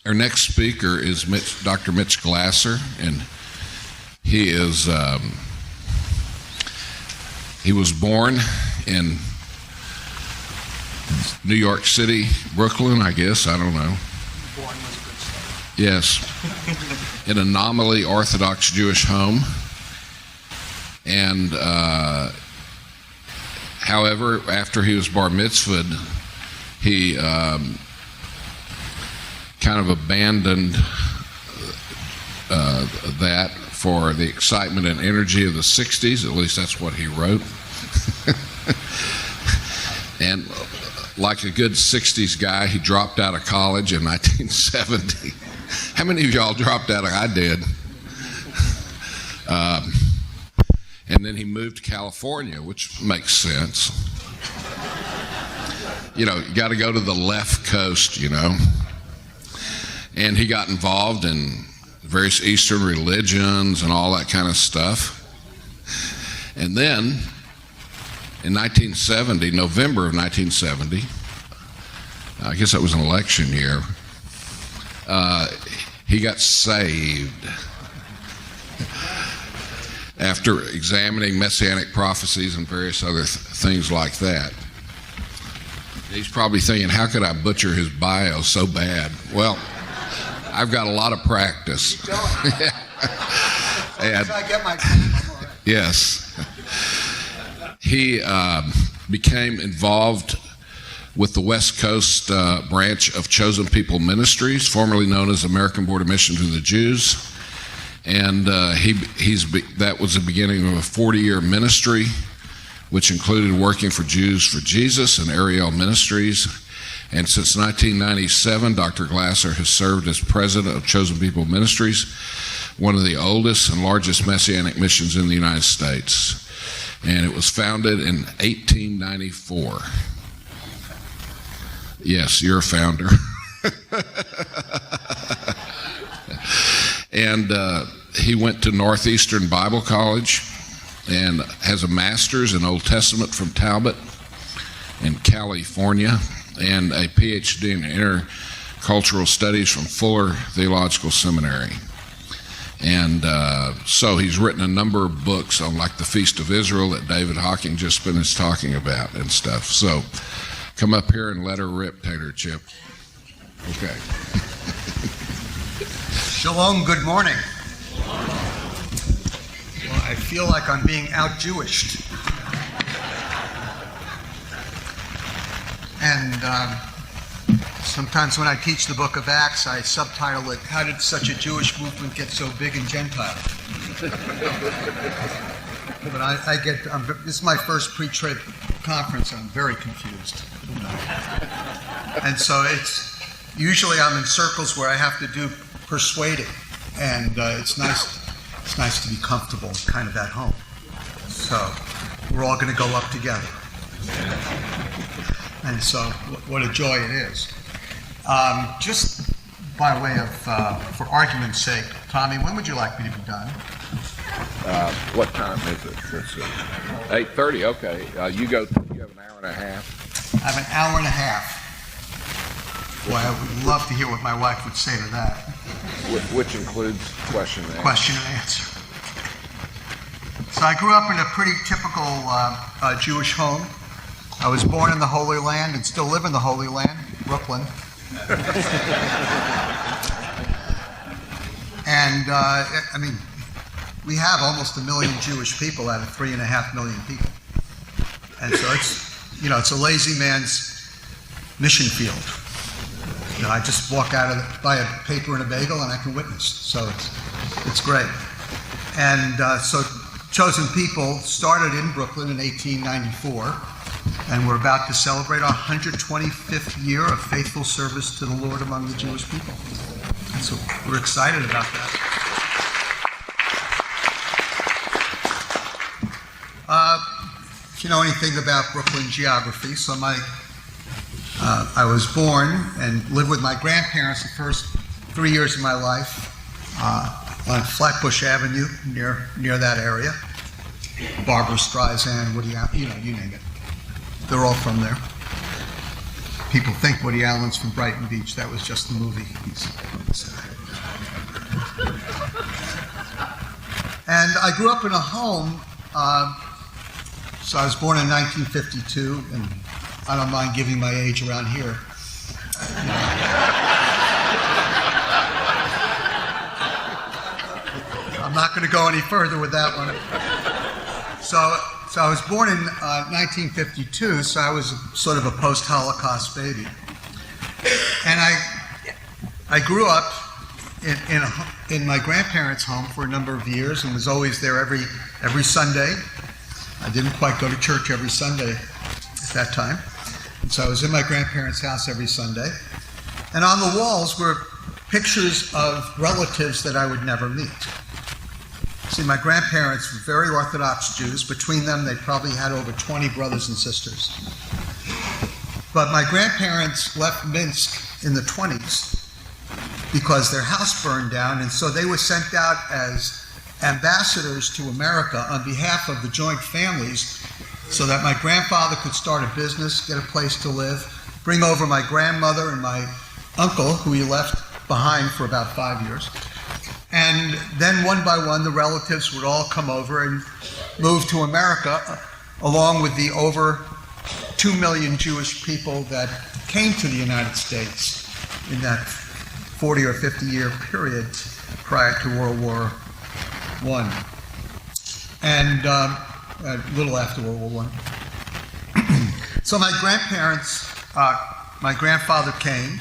Our next speaker is Dr. Mitch Glaser, and he was born in New York City, Brooklyn, I guess, I don't know. Born was a good start. Yes, in a nominally Orthodox Jewish home. And however, after he was bar mitzvahed, he kind of abandoned that for the excitement and energy of the 60s. At least that's what he wrote. And like a good 60s guy, he dropped out of college in 1970. How many of y'all dropped out? I did. And then he moved to California, which makes sense. You know, you got to go to the left coast, you know. And he got involved in various Eastern religions and all that kind of stuff. And then in 1970, November of 1970, I guess that was an election year, he got saved after examining Messianic prophecies and various other things like that. He's probably thinking, how could I butcher his bio so bad? Well, I've got a lot of practice. You don't. And I get my credit for it. Yes. He became involved with the West Coast branch of Chosen People Ministries, formerly known as American Board of Mission to the Jews. And that was the beginning of a 40-year ministry, which included working for Jews for Jesus and Ariel Ministries. And since 1997, Dr. Glaser has served as president of Chosen People Ministries, one of the oldest and largest Messianic missions in the United States. And it was founded in 1894. Yes, you're a founder. And he went to Northeastern Bible College and has a master's in Old Testament from Talbot in California and a PhD in intercultural studies from Fuller Theological Seminary. And so he's written a number of books on like the Feast of Israel that David Hawking just finished talking about and stuff. So come up here and let her rip, Tater Chip. Okay. Shalom, good morning. Well, I feel like I'm being out-Jewished. And sometimes when I teach the book of Acts, I subtitle it, How Did Such a Jewish Movement Get So Big and Gentile? But this is my first pre-trib conference, and I'm very confused. And so usually I'm in circles where I have to do persuading, and it's nice to be comfortable, kind of at home. So we're all going to go up together. And so what a joy it is. Just by way of, for argument's sake, Tommy, when would you like me to be done? What time is it? Let's see. 8:30, okay. You have an hour and a half. I have an hour and a half. Boy, I would love to hear what my wife would say to that. Which includes question and answer. Question and answer. So I grew up in a pretty typical Jewish home. I was born in the Holy Land and still live in the Holy Land, Brooklyn. And I mean, we have almost 1 million Jewish people out of 3.5 million people. And so it's a lazy man's mission field. You know, I just walk out buy a paper and a bagel, and I can witness. So it's great. And so Chosen People started in Brooklyn in 1894, and we're about to celebrate our 125th year of faithful service to the Lord among the Jewish people. And so we're excited about that. If you know anything about Brooklyn geography, so I was born and lived with my grandparents the first 3 years of my life on Flatbush Avenue, near that area. Barbara Streisand, Woody Allen, you name it. They're all from there. people think Woody Allen's from Brighton Beach. That was just the movie. And I grew up in a home, so I was born in 1952, and I don't mind giving my age around here. I'm not going to go any further with that one. So I was born in 1952, so I was sort of a post-Holocaust baby. And I grew up in my grandparents' home for a number of years and was always there every Sunday. I didn't quite go to church every Sunday at that time. And so I was in my grandparents' house every Sunday. And on the walls were pictures of relatives that I would never meet. See, my grandparents were very Orthodox Jews. Between them, they probably had over 20 brothers and sisters. But my grandparents left Minsk in the 20s because their house burned down, and so they were sent out as ambassadors to America on behalf of the joint families so that my grandfather could start a business, get a place to live, bring over my grandmother and my uncle, who he left behind for about 5 years. And then one by one, the relatives would all come over and move to America, along with the over 2 million Jewish people that came to the United States in that 40 or 50 year period prior to World War I, and a little after World War I. So my grandparents, my grandfather came.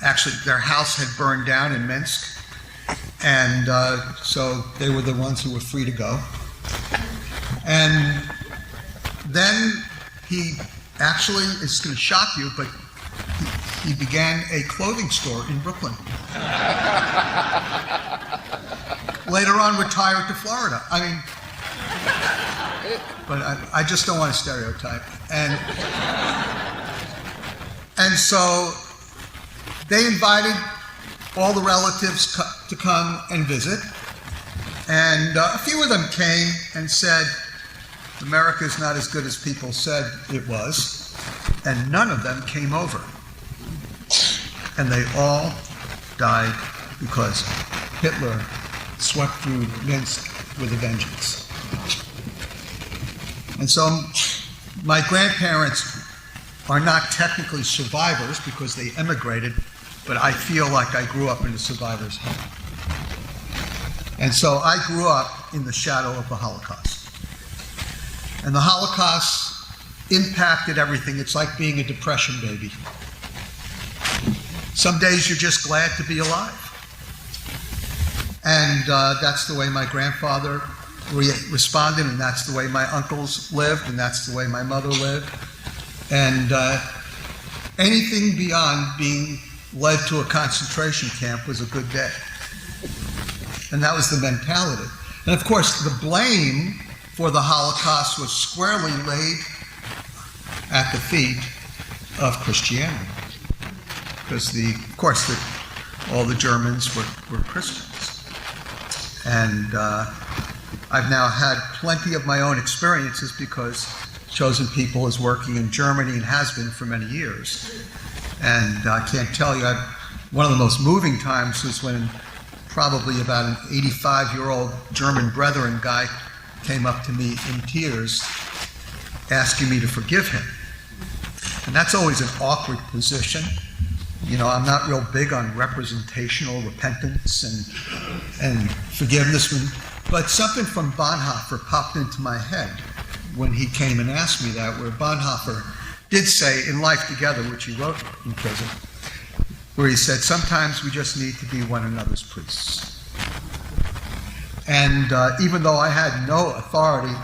Actually, their house had burned down in Minsk. And so they were the ones who were free to go. And then he actually, it's going to shock you, but he began a clothing store in Brooklyn. Later on, retired to Florida. I mean, but I just don't want to stereotype. And so they invited all the relatives to come and visit. And a few of them came and said, America is not as good as people said it was. And none of them came over. And they all died because Hitler swept through Minsk with a vengeance. And so my grandparents are not technically survivors because they emigrated, but I feel like I grew up in a survivor's home. And so I grew up in the shadow of the Holocaust. And the Holocaust impacted everything. It's like being a depression baby. Some days you're just glad to be alive. And that's the way my grandfather responded, and that's the way my uncles lived, and that's the way my mother lived. And anything beyond being led to a concentration camp was a good day. And that was the mentality. And of course, the blame for the Holocaust was squarely laid at the feet of Christianity. Because all the Germans were Christians. And I've now had plenty of my own experiences because Chosen People is working in Germany and has been for many years. And I can't tell you, one of the most moving times was when probably about an 85-year-old German Brethren guy came up to me in tears asking me to forgive him. And that's always an awkward position. You know, I'm not real big on representational repentance and forgiveness, but something from Bonhoeffer popped into my head when he came and asked me that, where Bonhoeffer did say in Life Together, which he wrote in prison, where he said, sometimes we just need to be one another's priests. And even though I had no authority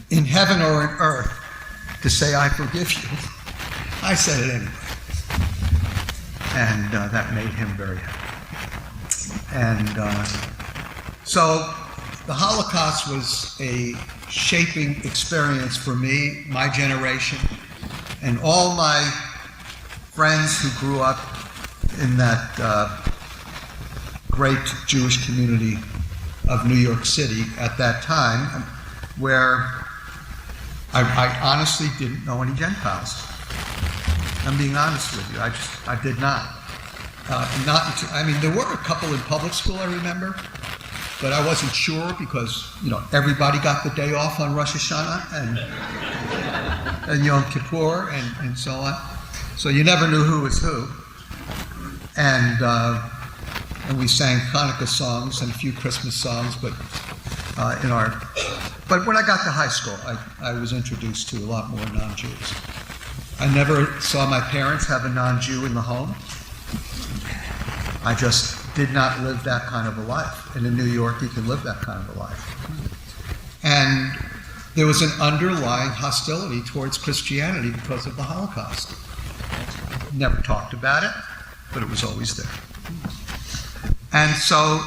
in heaven or in earth to say, I forgive you, I said it anyway. And that made him very happy. And so the Holocaust was a shaping experience for me, my generation, and all my friends who grew up in that great Jewish community of New York City at that time, where I honestly didn't know any Gentiles. I'm being honest with you. I did not. There were a couple in public school, I remember, but I wasn't sure because, everybody got the day off on Rosh Hashanah and Yom Kippur and so on. So you never knew who was who. And we sang Hanukkah songs and a few Christmas songs, but when I got to high school, I was introduced to a lot more non-Jews. I never saw my parents have a non-Jew in the home. I just did not live that kind of a life. And in New York, you can live that kind of a life. And there was an underlying hostility towards Christianity because of the Holocaust. Never talked about it, but it was always there. And so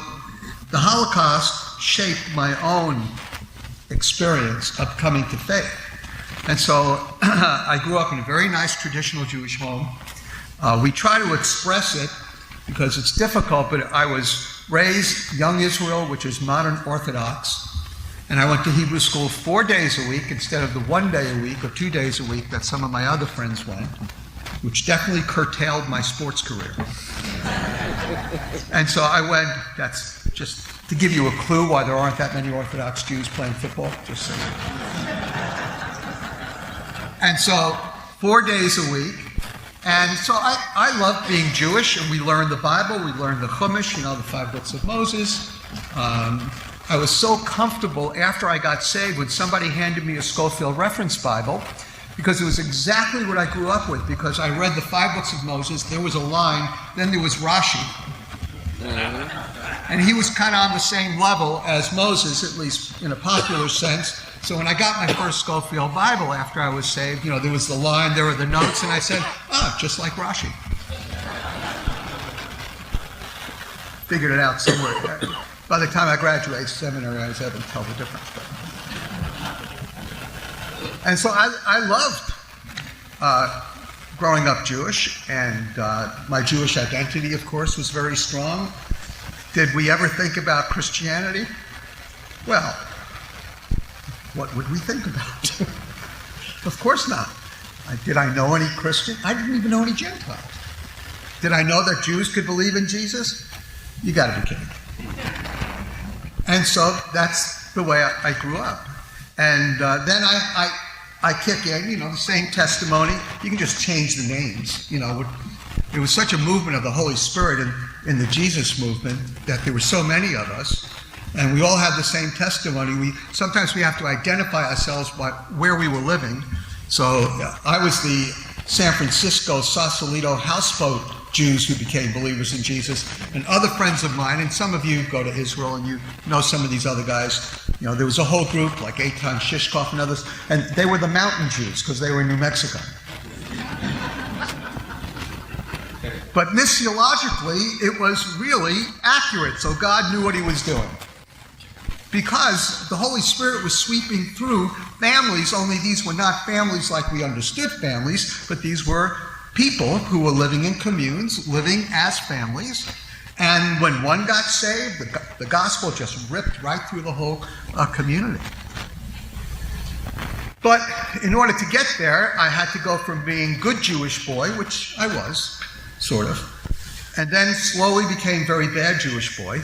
the Holocaust shaped my own experience of coming to faith. And so I grew up in a very nice traditional Jewish home. We try to express it because it's difficult, but I was raised young Israel, which is modern Orthodox, and I went to Hebrew school 4 days a week instead of the 1 day a week or 2 days a week that some of my other friends went, which definitely curtailed my sports career. And so I went, that's just to give you a clue why there aren't that many Orthodox Jews playing football, just so. And so 4 days a week. And so I loved being Jewish, and we learned the Bible, we learned the Chumash, the 5 books of Moses. I was so comfortable after I got saved when somebody handed me a Schofield Reference Bible, because it was exactly what I grew up with, because I read the 5 books of Moses, there was a line, then there was Rashi. And he was kind of on the same level as Moses, at least in a popular sense. So when I got my first Schofield Bible after I was saved, there was the line, there were the notes, and I said, just like Rashi. Figured it out somewhere. By the time I graduated seminary, I was able to tell the difference. And so I loved growing up Jewish, and my Jewish identity, of course, was very strong. Did we ever think about Christianity? Well, what would we think about? Of course not. Did I know any Christian? I didn't even know any Gentiles. Did I know that Jews could believe in Jesus? You got to be kidding. And so that's the way I grew up. And then I kick in, the same testimony. You can just change the names. It was such a movement of the Holy Spirit in the Jesus movement that there were so many of us. And we all had the same testimony. Sometimes we have to identify ourselves by where we were living. So I was the San Francisco, Sausalito houseboat Jews who became believers in Jesus. And other friends of mine, and some of you go to Israel and you know some of these other guys. There was a whole group like Eitan Shishkov and others, and they were the mountain Jews because they were in New Mexico. But missiologically, it was really accurate, so God knew what he was doing. Because the Holy Spirit was sweeping through families, only these were not families like we understood families, but these were people who were living in communes, living as families. And when one got saved, the gospel just ripped right through the whole community. But in order to get there, I had to go from being good Jewish boy, which I was, sort of, and then slowly became very bad Jewish boy.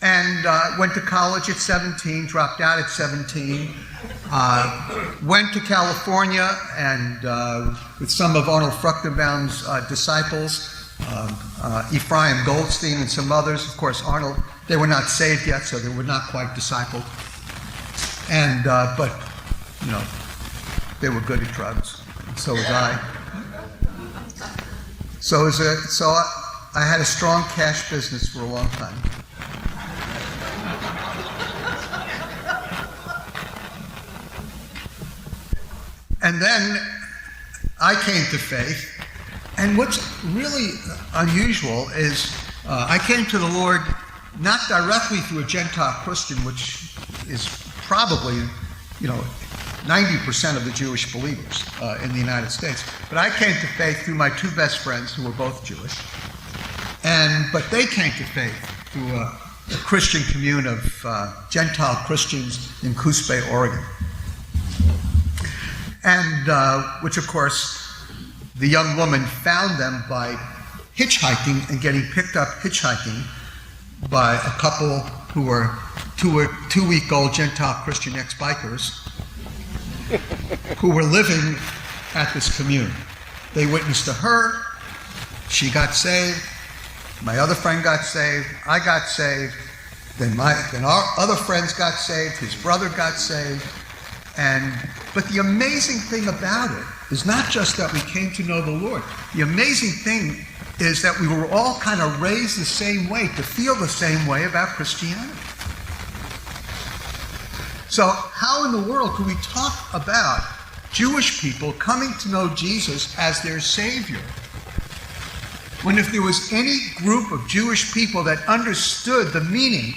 And went to college at 17, dropped out at 17, went to California and with some of Arnold Fruchtenbaum's disciples, Ephraim Goldstein and some others. Of course, Arnold, they were not saved yet, so they were not quite discipled. And but they were good at drugs, and so was I. So I had a strong cash business for a long time. And then I came to faith, and what's really unusual is I came to the Lord not directly through a Gentile Christian, which is probably, 90% of the Jewish believers in the United States, but I came to faith through my two best friends who were both Jewish, but they came to faith through a Christian commune of Gentile Christians in Coos Bay, Oregon. And which, of course, the young woman found them by hitchhiking and getting picked up hitchhiking by a couple who were two-week-old Gentile Christian ex-bikers who were living at this commune. They witnessed to her. She got saved. My other friend got saved. I got saved. Then our other friends got saved. His brother got saved. But the amazing thing about it is not just that we came to know the Lord. The amazing thing is that we were all kind of raised the same way, to feel the same way about Christianity. So how in the world could we talk about Jewish people coming to know Jesus as their Savior when if there was any group of Jewish people that understood the meaning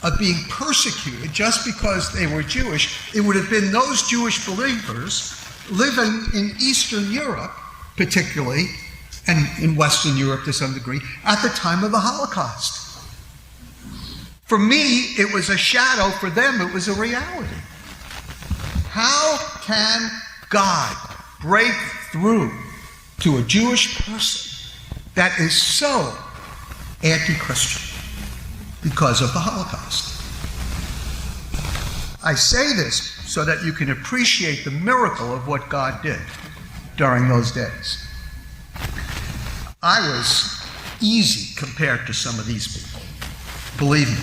of being persecuted just because they were Jewish, it would have been those Jewish believers living in Eastern Europe, particularly, and in Western Europe to some degree, at the time of the Holocaust. For me, it was a shadow. For them, it was a reality. How can God break through to a Jewish person that is so anti-Christian because of the Holocaust? I say this so that you can appreciate the miracle of what God did during those days. I was easy compared to some of these people, believe me.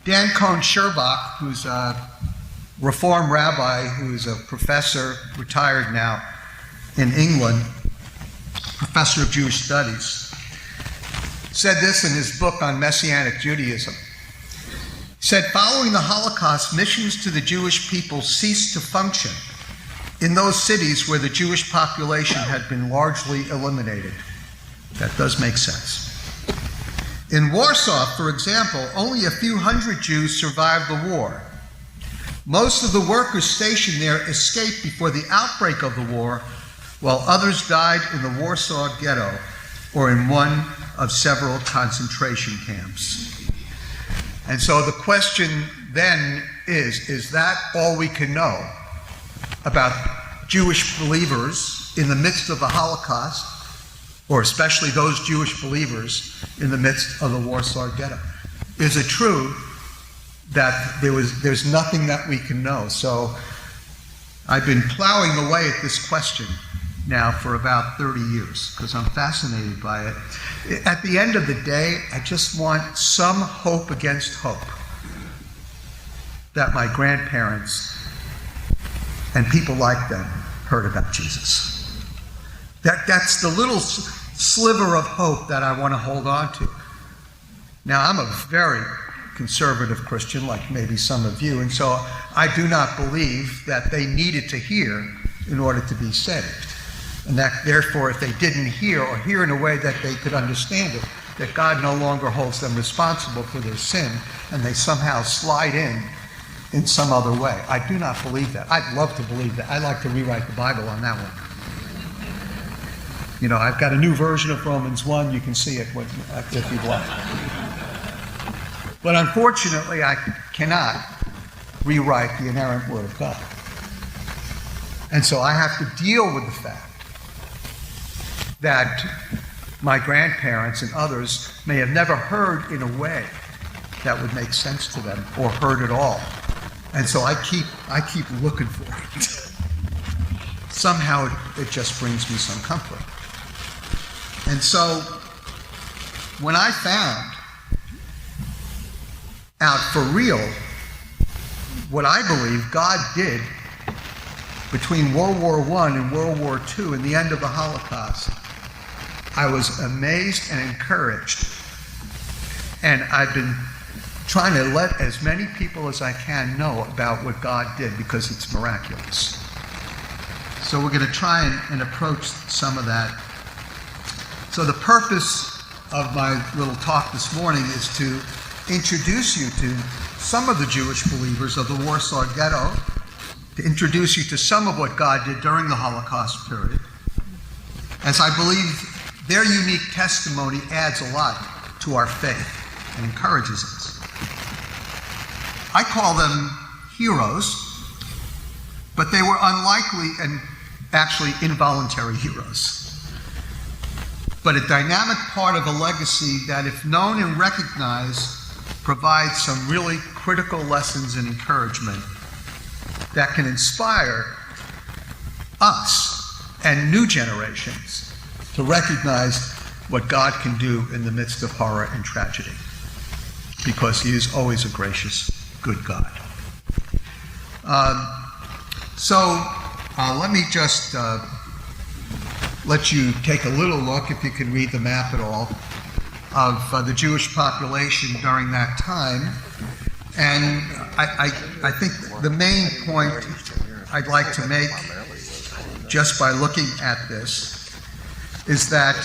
Dan Cohn-Sherbach, who's a Reform rabbi, who's a professor, retired now, in England, professor of Jewish studies, said this in his book on Messianic Judaism. He said, following the Holocaust, missions to the Jewish people ceased to function in those cities where the Jewish population had been largely eliminated. That does make sense. In Warsaw, for example, only a few hundred Jews survived the war. Most of the workers stationed there escaped before the outbreak of the war, while others died in the Warsaw Ghetto or in one of several concentration camps. And so the question then is that all we can know about Jewish believers in the midst of the Holocaust, or especially those Jewish believers in the midst of the Warsaw Ghetto? Is it true that there's nothing that we can know? So I've been plowing away at this question now for about 30 years because I'm fascinated by it. At the end of the day, I just want some hope against hope that my grandparents and people like them heard about Jesus. That's the little sliver of hope that I want to hold on to. Now, I'm a very conservative Christian, like maybe some of you, and so I do not believe that they needed to hear in order to be saved. And that, therefore, if they didn't hear, or hear in a way that they could understand it, that God no longer holds them responsible for their sin, and they somehow slide in some other way. I do not believe that. I'd love to believe that. I'd like to rewrite the Bible on that one. You know, I've got a new version of Romans 1. You can see it if you'd like. But unfortunately, I cannot rewrite the inerrant Word of God. And so I have to deal with the fact that my grandparents and others may have never heard in a way that would make sense to them, or heard at all. And so I keep looking for it. Somehow it just brings me some comfort. And so when I found out for real what I believe God did between World War I and World War II and the end of the Holocaust, I was amazed and encouraged. And I've been trying to let as many people as I can know about what God did, because it's miraculous. So we're going to try and approach some of that. So the purpose of my little talk this morning is to introduce you to some of the Jewish believers of the Warsaw Ghetto, to introduce you to some of what God did during the Holocaust period, as I believe their unique testimony adds a lot to our faith and encourages us. I call them heroes, but they were unlikely actually involuntary heroes, but a dynamic part of a legacy that, if known and recognized, provides some really critical lessons and encouragement that can inspire us and new generations to recognize what God can do in the midst of horror and tragedy, because He is always a gracious, good God. Let me just let you take a little look, if you can read the map at all, of the Jewish population during that time. And I think the main point I'd like to make, just by looking at this, is that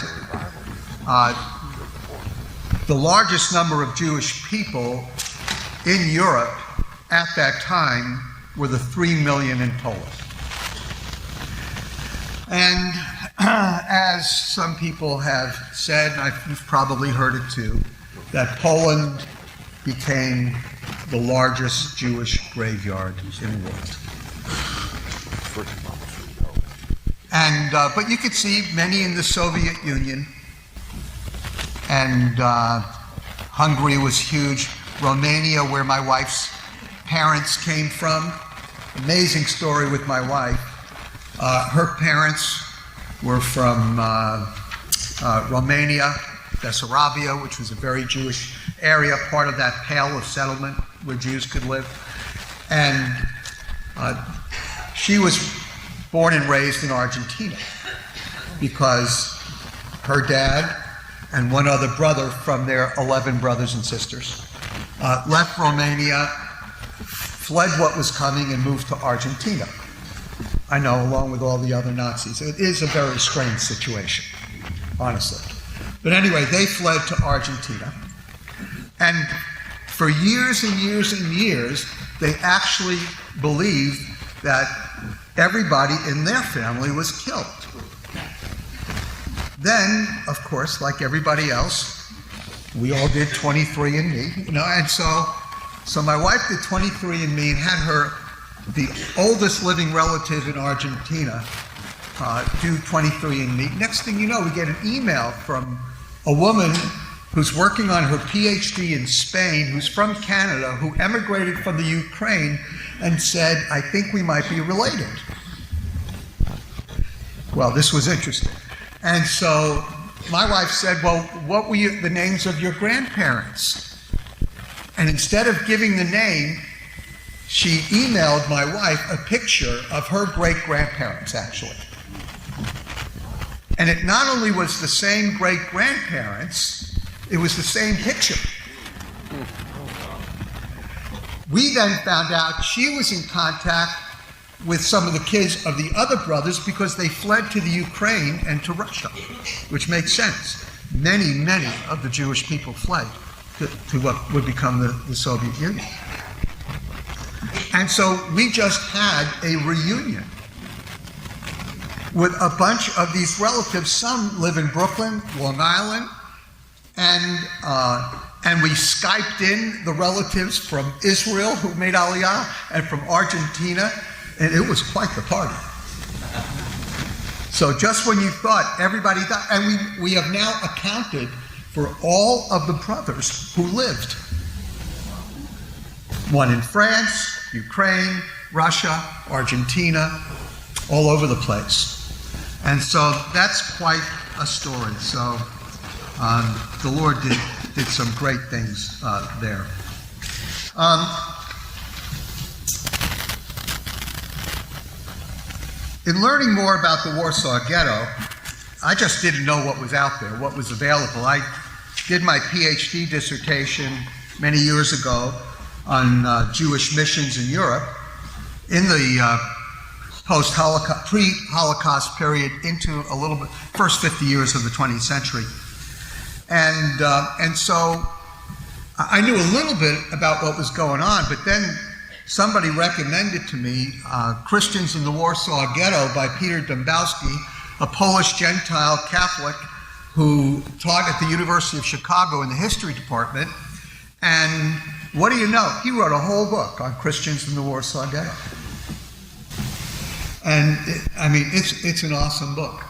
the largest number of Jewish people in Europe at that time were the 3 million in Poland. And as some people have said, and you've probably heard it too, that Poland became the largest Jewish graveyard in the world. And but you could see many in the Soviet Union, and Hungary was huge. Romania, where my wife's parents came from. Amazing story with my wife. Her parents were from Romania, Bessarabia, which was a very Jewish area, part of that pale of settlement where Jews could live. And she was born and raised in Argentina because her dad and one other brother from their 11 brothers and sisters left Romania, fled what was coming, and moved to Argentina. I know, along with all the other Nazis. It is a very strange situation, honestly. But anyway, they fled to Argentina. And for years and years and years, they actually believed that everybody in their family was killed. Then, of course, like everybody else, we all did 23andMe, and so my wife did 23andMe and had the oldest living relative in Argentina do 23andMe. Next thing you know, we get an email from a woman who's working on her PhD in Spain, who's from Canada, who emigrated from the Ukraine, and said, I think we might be related. Well, this was interesting. And so my wife said, well, what were the names of your grandparents? And instead of giving the name, she emailed my wife a picture of her great-grandparents, actually. And it not only was the same great-grandparents, it was the same picture. We then found out she was in contact with some of the kids of the other brothers because they fled to the Ukraine and to Russia, which makes sense. Many, many of the Jewish people fled to what would become the Soviet Union. And so we just had a reunion with a bunch of these relatives. Some live in Brooklyn, Long Island, and we Skyped in the relatives from Israel who made Aliyah and from Argentina, and it was quite the party. So just when you thought everybody died, and we have now accounted for all of the brothers who lived. One in France, Ukraine, Russia, Argentina, all over the place. And so that's quite a story. So the Lord did some great things there. In learning more about the Warsaw Ghetto, I just didn't know what was out there, what was available. I did my PhD dissertation many years ago on Jewish missions in Europe in the post-Holocaust, pre-Holocaust period into a little bit, first 50 years of the 20th century. And so I knew a little bit about what was going on, but then somebody recommended to me Christians in the Warsaw Ghetto by Peter Dembowski, a Polish Gentile Catholic who taught at the University of Chicago in the history department. And what do you know? He wrote a whole book on Christians in the Warsaw Ghetto. And it's an awesome book.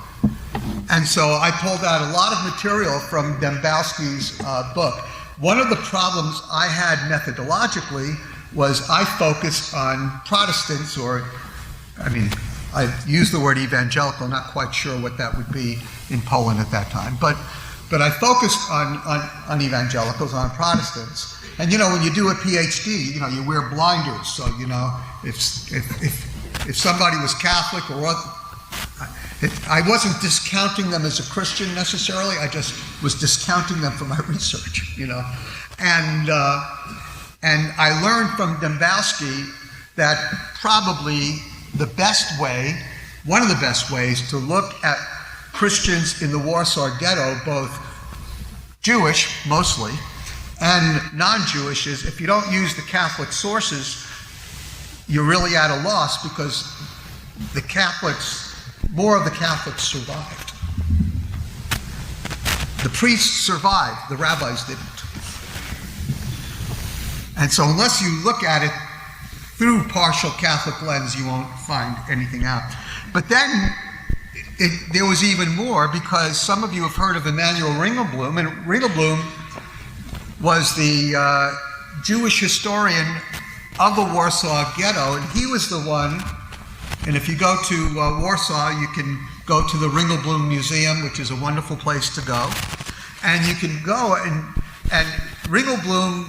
And so I pulled out a lot of material from Dembowski's book. One of the problems I had methodologically was I focused on Protestants, I used the word evangelical, not quite sure what that would be in Poland at that time, but I focused on evangelicals, on Protestants. And when you do a PhD, you wear blinders, so if somebody was Catholic or I wasn't discounting them as a Christian necessarily. I just was discounting them for my research, And I learned from Dembowski that probably one of the best ways to look at Christians in the Warsaw Ghetto, both Jewish mostly and non-Jewish, is if you don't use the Catholic sources, you're really at a loss, because more of the Catholics survived. The priests survived, the rabbis didn't. And so unless you look at it through partial Catholic lens, you won't find anything out. But then there was even more, because some of you have heard of Emanuel Ringelblum, and Ringelblum was the Jewish historian of the Warsaw Ghetto, and he was the one. And if you go to Warsaw, you can go to the Ringelblum Museum, which is a wonderful place to go. And you can go, and Ringelblum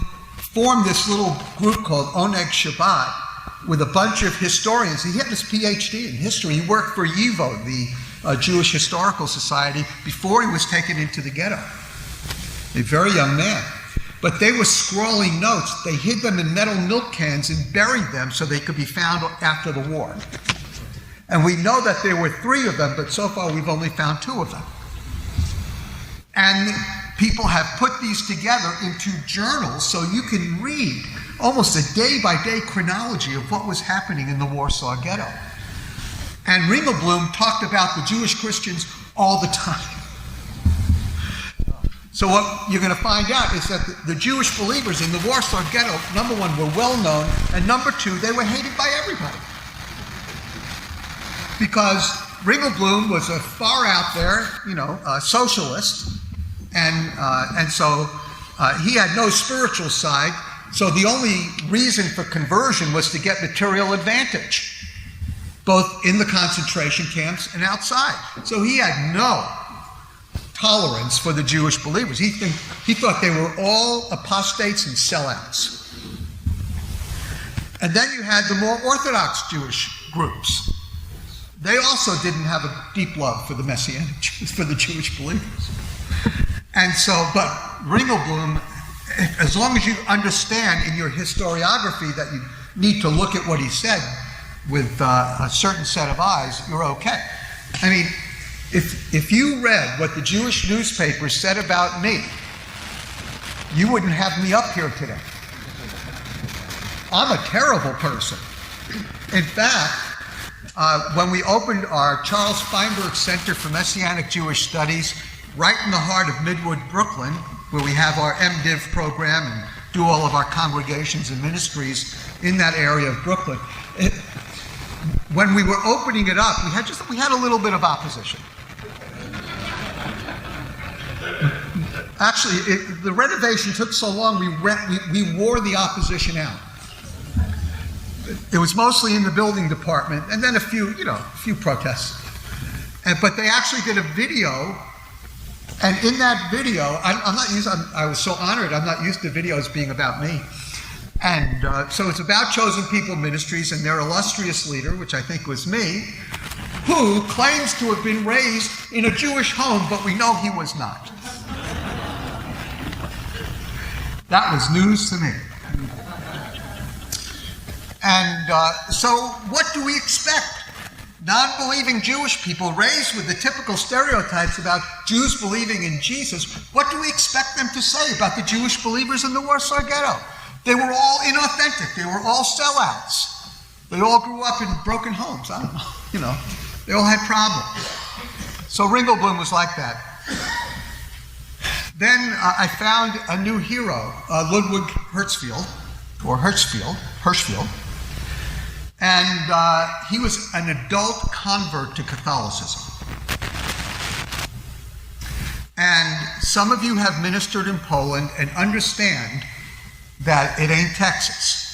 formed this little group called Oneg Shabbat with a bunch of historians. He had his PhD in history. He worked for YIVO, the Jewish Historical Society, before he was taken into the ghetto. A very young man. But they were scrawling notes. They hid them in metal milk cans and buried them so they could be found after the war. And we know that there were 3 of them, but so far we've only found 2 of them. And people have put these together into journals so you can read almost a day-by-day chronology of what was happening in the Warsaw Ghetto. And Ringelblum talked about the Jewish Christians all the time. So what you're going to find out is that the Jewish believers in the Warsaw Ghetto, number 1, were well known, and number 2, they were hated by everybody. Because Ringelblum was a far out there, socialist, and so he had no spiritual side. So the only reason for conversion was to get material advantage, both in the concentration camps and outside. So he had no tolerance for the Jewish believers. He thought they were all apostates and sellouts. And then you had the more Orthodox Jewish groups. They also didn't have a deep love for the Messianic Jews, for the Jewish believers. And so, but Ringelblum, as long as you understand in your historiography that you need to look at what he said with a certain set of eyes, you're okay. I mean, if you read what the Jewish newspapers said about me, you wouldn't have me up here today. I'm a terrible person. In fact, when we opened our Charles Feinberg Center for Messianic Jewish Studies right in the heart of Midwood, Brooklyn, where we have our MDiv program and do all of our congregations and ministries in that area of Brooklyn, when we were opening it up, we had a little bit of opposition. Actually, the renovation took so long, we wore the opposition out. It was mostly in the building department, and then a few protests. But they actually did a video, and in that video, I was so honored. I'm not used to videos being about me, and so it's about Chosen People Ministries and their illustrious leader, which I think was me, who claims to have been raised in a Jewish home, but we know he was not. That was news to me. And so what do we expect? Non-believing Jewish people raised with the typical stereotypes about Jews believing in Jesus, what do we expect them to say about the Jewish believers in the Warsaw Ghetto? They were all inauthentic. They were all sellouts. They all grew up in broken homes. I don't know. They all had problems. So Ringelblum was like that. Then I found a new hero, Ludwig Hirschfeld. And he was an adult convert to Catholicism. And some of you have ministered in Poland and understand that it ain't Texas.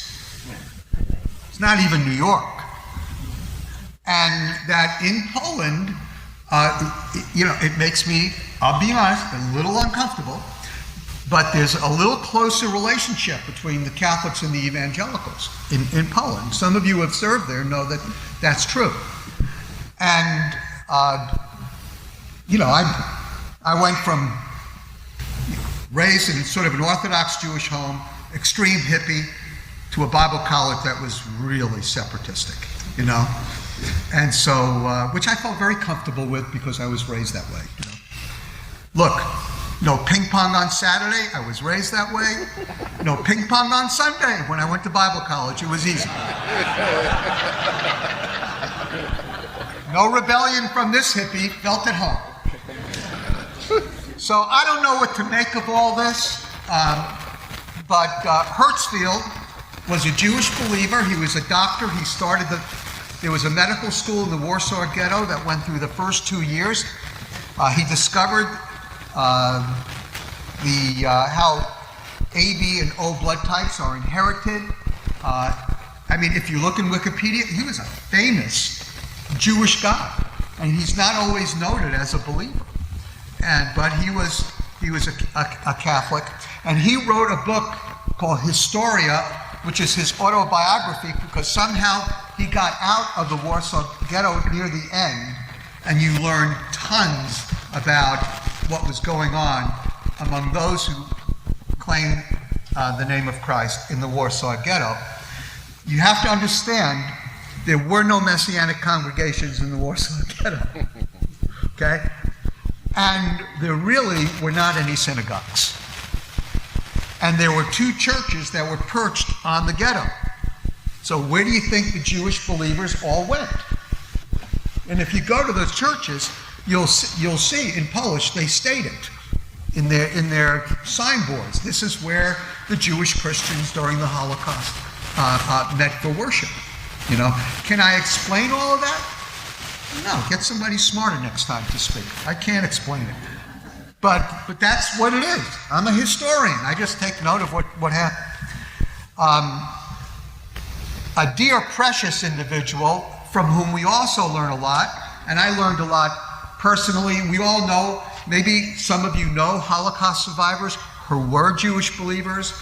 It's not even New York. And that in Poland, it makes me, I'll be honest, a little uncomfortable, but there's a little closer relationship between the Catholics and the evangelicals in Poland. Some of you who have served there know that that's true. And, I went from raised in sort of an Orthodox Jewish home, extreme hippie, to a Bible college that was really separatistic, And so, which I felt very comfortable with because I was raised that way, Look, no ping pong on Saturday, I was raised that way. No ping pong on Sunday. When I went to Bible college, it was easy. No rebellion from this hippie, felt at home. So I don't know what to make of all this, but Hertzfield was a Jewish believer. He was a doctor. He started there was a medical school in the Warsaw Ghetto that went through the first 2 years. He discovered how AB and O blood types are inherited. If you look in Wikipedia, he was a famous Jewish guy, and he's not always noted as a believer. But he was a Catholic, and he wrote a book called Historia, which is his autobiography, because somehow he got out of the Warsaw Ghetto near the end, and you learn tons about what was going on among those who claim the name of Christ in the Warsaw Ghetto. You have to understand, there were no Messianic congregations in the Warsaw Ghetto, okay? And there really were not any synagogues. And there were 2 churches that were perched on the ghetto. So where do you think the Jewish believers all went? And if you go to those churches, you'll see in Polish they state it in their signboards. This is where the Jewish Christians during the Holocaust met for worship. Can I explain all of that? No, get somebody smarter next time to speak. I can't explain it. But that's what it is. I'm a historian. I just take note of what happened. A dear, precious individual from whom we also learn a lot, and I learned a lot personally. We all know, maybe some of you know Holocaust survivors who were Jewish believers,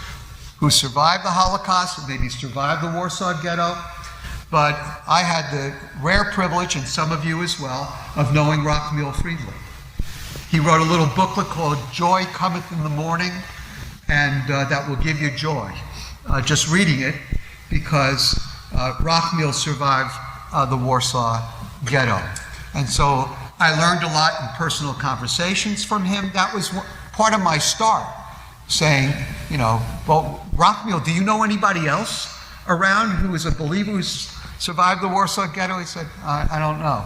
who survived the Holocaust, and maybe survived the Warsaw Ghetto. But I had the rare privilege, and some of you as well, of knowing Rockmule Friedland. He wrote a little booklet called Joy Cometh in the Morning, and that will give you joy, just reading it, because Rockmule survived the Warsaw Ghetto. And so I learned a lot in personal conversations from him. That was part of my start, saying, well, Rockmule, do you know anybody else around who is a believer who's survived the Warsaw Ghetto? He said, I don't know.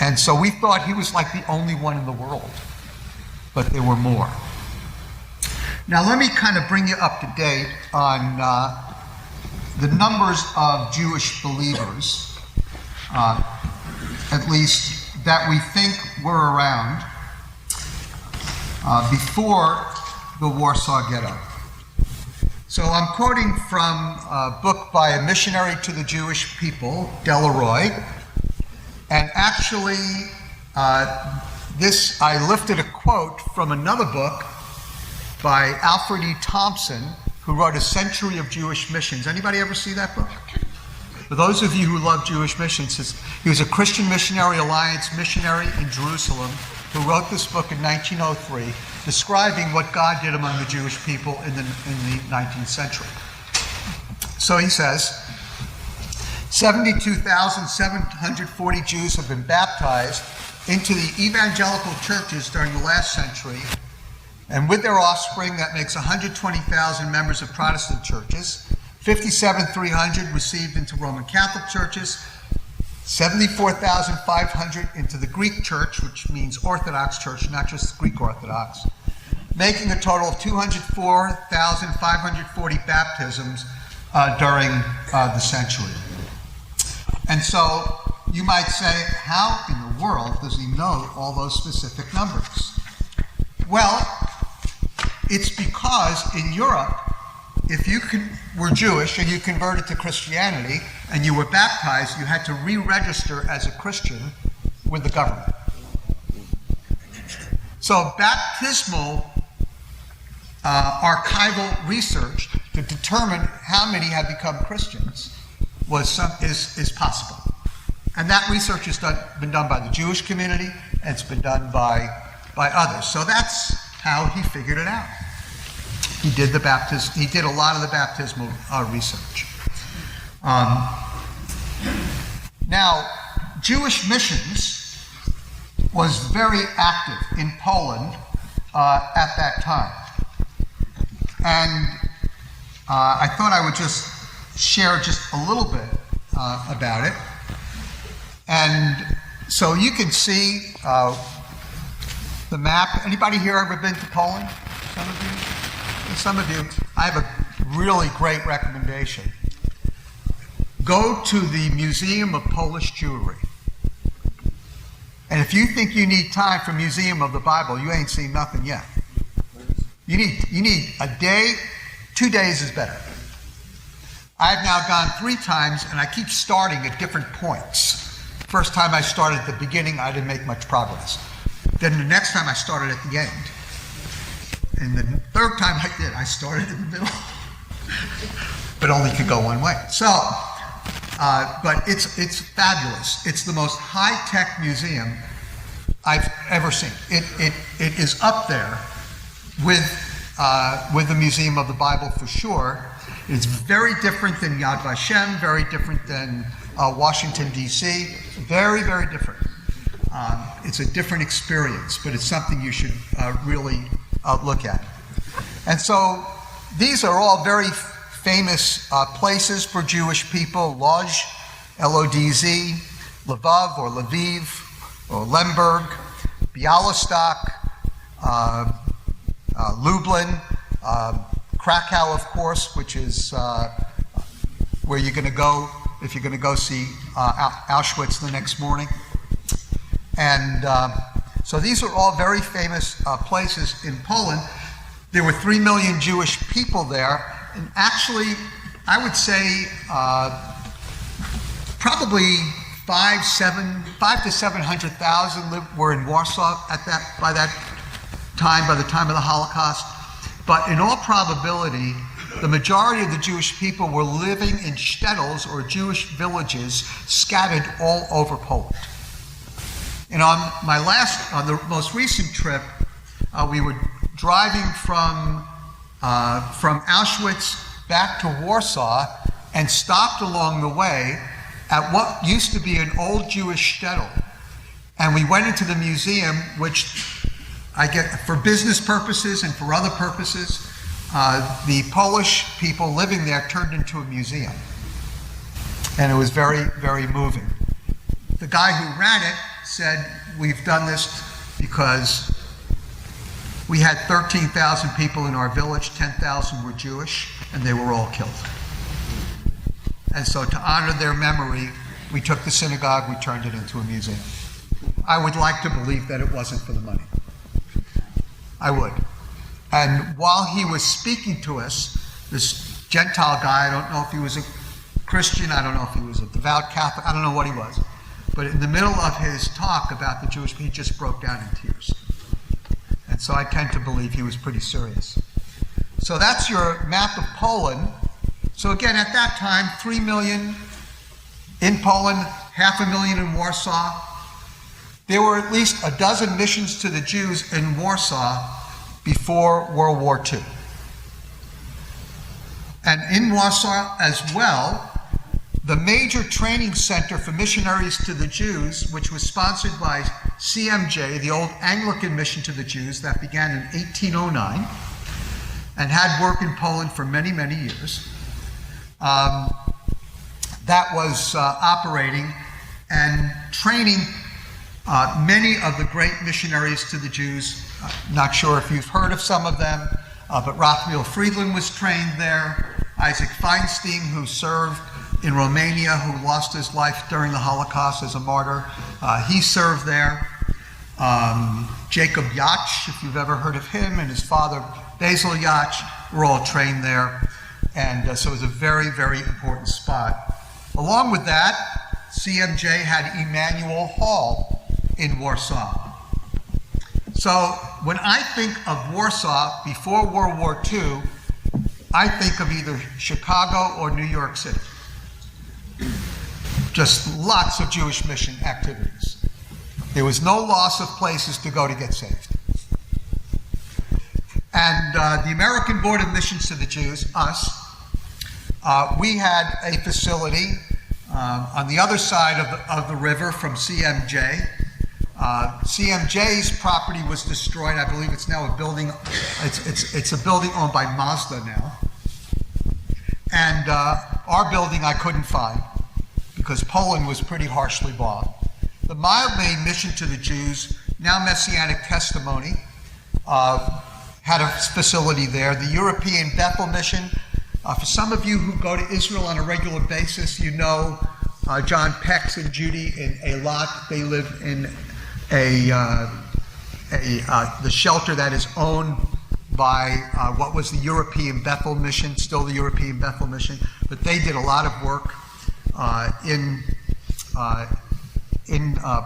And so we thought he was like the only one in the world, but there were more. Now let me kind of bring you up to date on the numbers of Jewish believers, at least that we think were around before the Warsaw Ghetto. So I'm quoting from a book by a missionary to the Jewish people, Delaroy. And actually, I lifted a quote from another book by Alfred E. Thompson, who wrote A Century of Jewish Missions. Anybody ever see that book? For those of you who love Jewish missions, he was a Christian Missionary Alliance missionary in Jerusalem who wrote this book in 1903, describing what God did among the Jewish people in the 19th century. So he says, 72,740 Jews have been baptized into the evangelical churches during the last century, and with their offspring, that makes 120,000 members of Protestant churches, 57,300 received into Roman Catholic churches, 74,500 into the Greek church, which means Orthodox church, not just Greek Orthodox, making a total of 204,540 baptisms during the century. And so you might say, how in the world does he know all those specific numbers? Well, it's because in Europe, if you were Jewish and you converted to Christianity and you were baptized, you had to re-register as a Christian with the government. So baptismal archival research to determine how many had become Christians is possible. And that research has been done by the Jewish community, and it's been done by others. So that's how he figured it out. He did a lot of the baptismal research. Now, Jewish missions was very active in Poland at that time. And I thought I would just share just a little bit about it. And so you can see the map. Anybody here ever been to Poland? Some of you? Some of you. I have a really great recommendation. Go to the Museum of Polish Jewry. And if you think you need time for Museum of the Bible, you ain't seen nothing yet. You need a day, 2 days is better. I've now gone 3 times, and I keep starting at different points. First time I started at the beginning, I didn't make much progress. Then the next time I started at the end. And the third time I did, I started in the middle. But only could go one way. So, but it's fabulous. It's the most high-tech museum I've ever seen. It is up there with the Museum of the Bible for sure. It's very different than Yad Vashem, very different than Washington, D.C. Very, very different. It's a different experience, but it's something you should really look at. And so these are all very famous places for Jewish people: Lodz, L-O-D-Z, Lvov or Lviv or Lemberg, Bialystok, Lublin, Krakow, of course, which is where you're going to go if you're going to go see Auschwitz the next morning. And so these are all very famous places in Poland. There were 3 million Jewish people there, and actually, I would say probably 5 to 700,000 were in Warsaw by the time of the Holocaust. But in all probability, the majority of the Jewish people were living in shtetls or Jewish villages scattered all over Poland. And on the most recent trip, we were driving from Auschwitz back to Warsaw and stopped along the way at what used to be an old Jewish shtetl. And we went into the museum, which I get for business purposes and for other purposes. The Polish people living there turned into a museum. And it was very, very moving. The guy who ran it said, "We've done this because we had 13,000 people in our village, 10,000 were Jewish, and they were all killed. And so to honor their memory, we took the synagogue, we turned it into a museum." I would like to believe that it wasn't for the money. I would. And while he was speaking to us, this Gentile guy, I don't know if he was a Christian, I don't know if he was a devout Catholic, I don't know what he was, but in the middle of his talk about the Jewish people, he just broke down in tears. And so I tend to believe he was pretty serious. So that's your map of Poland. So again, at that time, 3 million in Poland, 500,000 in Warsaw. There were at least a dozen missions to the Jews in Warsaw before World War II. And in Warsaw as well, the major training center for missionaries to the Jews, which was sponsored by CMJ, the old Anglican mission to the Jews that began in 1809 and had worked in Poland for many, many years, that was operating and training many of the great missionaries to the Jews. Not sure if you've heard of some of them, but Raphael Friedland was trained there. Isaac Feinstein, who served in Romania who lost his life during the Holocaust as a martyr. He served there. Jacob Yach, if you've ever heard of him, and his father Basil Yach were all trained there. And so it was a very, very important spot. Along with that, CMJ had Emanuel Hall in Warsaw. So when I think of Warsaw before World War II, I think of either Chicago or New York City. Just lots of Jewish mission activities. There was no loss of places to go to get saved. And the American Board of Missions to the Jews, us, we had a facility on the other side of the river from CMJ. CMJ's property was destroyed. I believe it's now a building. It's a building owned by Mazda now. And our building I couldn't find because Poland was pretty harshly bombed. The Mild-Maid Mission to the Jews, now Messianic Testimony, had a facility there. The European Bethel Mission. For some of you who go to Israel on a regular basis, you know John Pex and Judy in Eilat. They live in the shelter that is owned by what was the European Bethel Mission, still the European Bethel Mission. But they did a lot of work in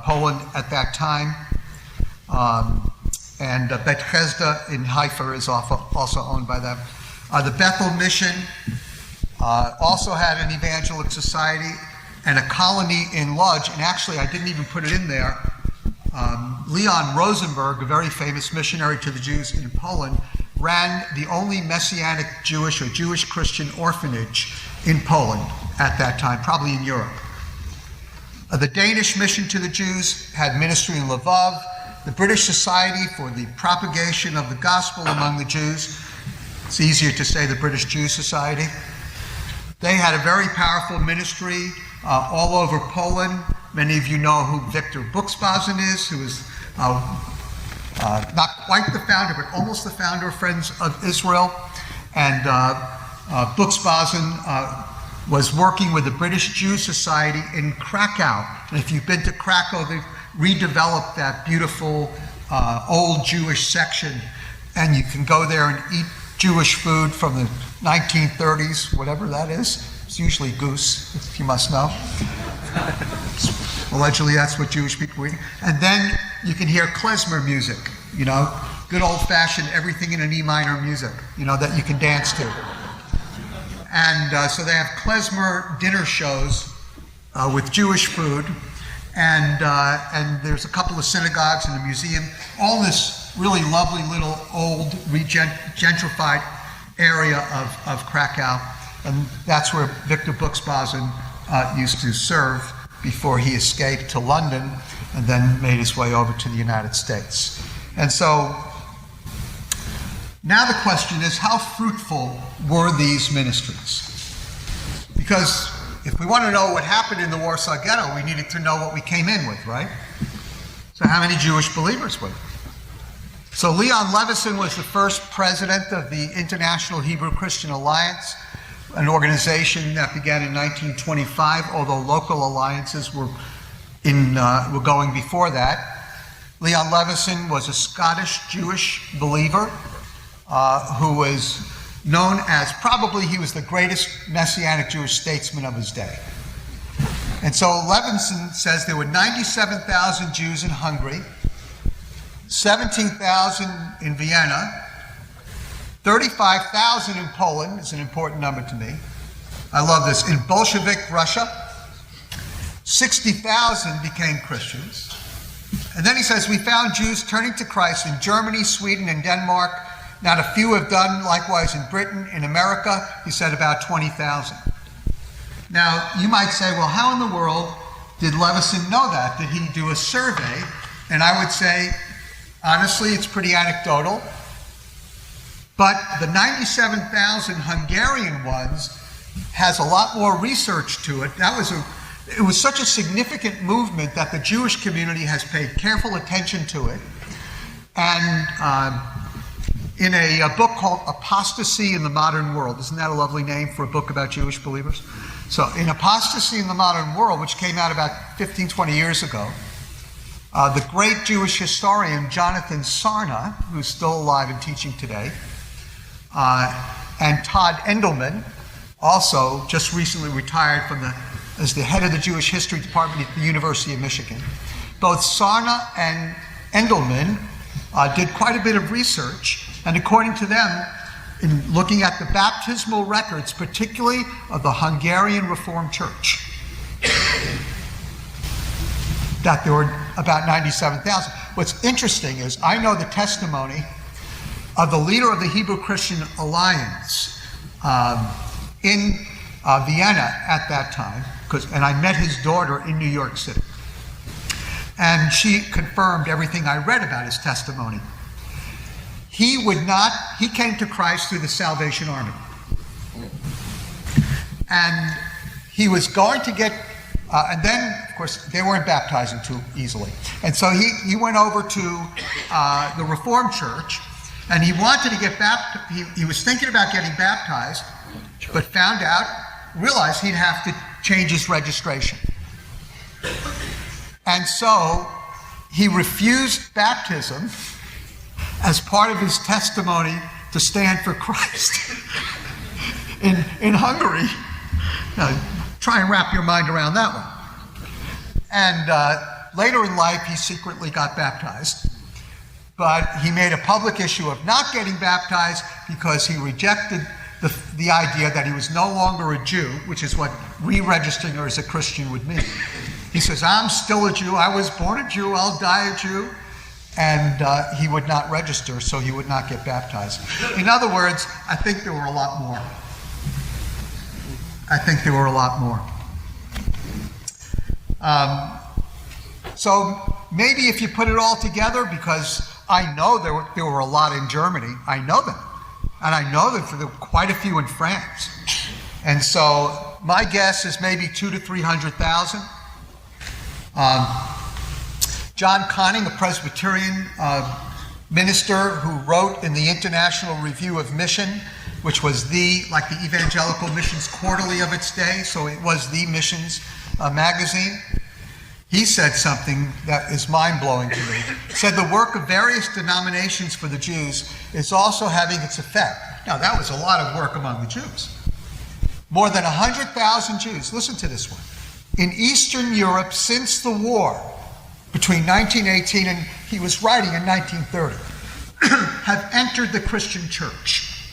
Poland at that time. And Bet Chesda in Haifa is also owned by them. The Bethel Mission also had an evangelical society and a colony in Lodz, and actually I didn't even put it in there. Leon Rosenberg, a very famous missionary to the Jews in Poland, ran the only Messianic Jewish or Jewish Christian orphanage in Poland at that time, probably in Europe. The Danish Mission to the Jews had ministry in Lvov. The British Society for the Propagation of the Gospel among the Jews, it's easier to say the British Jew Society. They had a very powerful ministry all over Poland. Many of you know who Victor Buxbazen is, who is not quite the founder, but almost the founder of Friends of Israel. And Buxbazen was working with the British Jew Society in Krakow. And if you've been to Krakow, they've redeveloped that beautiful old Jewish section, and you can go there and eat Jewish food from the 1930s, whatever that is. It's usually goose, if you must know. Allegedly, that's what Jewish people eat. And then you can hear klezmer music, good old-fashioned everything in an E minor music, that you can dance to. And so they have klezmer dinner shows with Jewish food. And there's a couple of synagogues and a museum. All this really lovely little old gentrified area of Krakow. And that's where Victor Buxbazen used to serve before he escaped to London and then made his way over to the United States. And so now the question is, how fruitful were these ministries? Because if we want to know what happened in the Warsaw Ghetto, we needed to know what we came in with, right? So how many Jewish believers were there? So Leon Levison was the first president of the International Hebrew Christian Alliance, an organization that began in 1925, although local alliances were going before that. Leon Levison was a Scottish Jewish believer who was known as, probably he was the greatest Messianic Jewish statesman of his day. And so Levinson says there were 97,000 Jews in Hungary, 17,000 in Vienna, 35,000 in Poland is an important number to me. I love this. In Bolshevik Russia, 60,000 became Christians. And then he says, we found Jews turning to Christ in Germany, Sweden, and Denmark. Not a few have done likewise in Britain. In America, he said about 20,000. Now, you might say, well, how in the world did Levison know that? Did he do a survey? And I would say, honestly, it's pretty anecdotal. But the 97,000 Hungarian ones has a lot more research to it. It was such a significant movement that the Jewish community has paid careful attention to it. And in a book called Apostasy in the Modern World, isn't that a lovely name for a book about Jewish believers? So in Apostasy in the Modern World, which came out about 15, 20 years ago, the great Jewish historian Jonathan Sarna, who's still alive and teaching today, and Todd Endelman, also just recently retired as the head of the Jewish History Department at the University of Michigan. Both Sarna and Endelman did quite a bit of research, and according to them, in looking at the baptismal records, particularly of the Hungarian Reformed Church, that there were about 97,000. What's interesting is I know the testimony of the leader of the Hebrew Christian Alliance in Vienna at that time, and I met his daughter in New York City. And she confirmed everything I read about his testimony. He came to Christ through the Salvation Army. And he was going to get, and then, of course, they weren't baptizing too easily. And so he went over to the Reformed Church, and he wanted to get baptized. He was thinking about getting baptized, but realized he'd have to change his registration. And so he refused baptism as part of his testimony to stand for Christ in Hungary. Now, try and wrap your mind around that one. And later in life, he secretly got baptized. But he made a public issue of not getting baptized because he rejected the idea that he was no longer a Jew, which is what re-registering as a Christian would mean. He says, I'm still a Jew. I was born a Jew. I'll die a Jew. And he would not register, so he would not get baptized. In other words, I think there were a lot more. So maybe if you put it all together, because I know there were a lot in Germany. I know them. And I know that there were quite a few in France. And so my guess is maybe 200,000 to 300,000. John Conning, a Presbyterian minister who wrote in the International Review of Mission, which was like the Evangelical Missions Quarterly of its day, so it was the missions magazine. He said something that is mind-blowing to me. He said the work of various denominations for the Jews is also having its effect. Now, that was a lot of work among the Jews. More than 100,000 Jews, listen to this one, in Eastern Europe since the war between 1918 and he was writing in 1930, have entered the Christian church.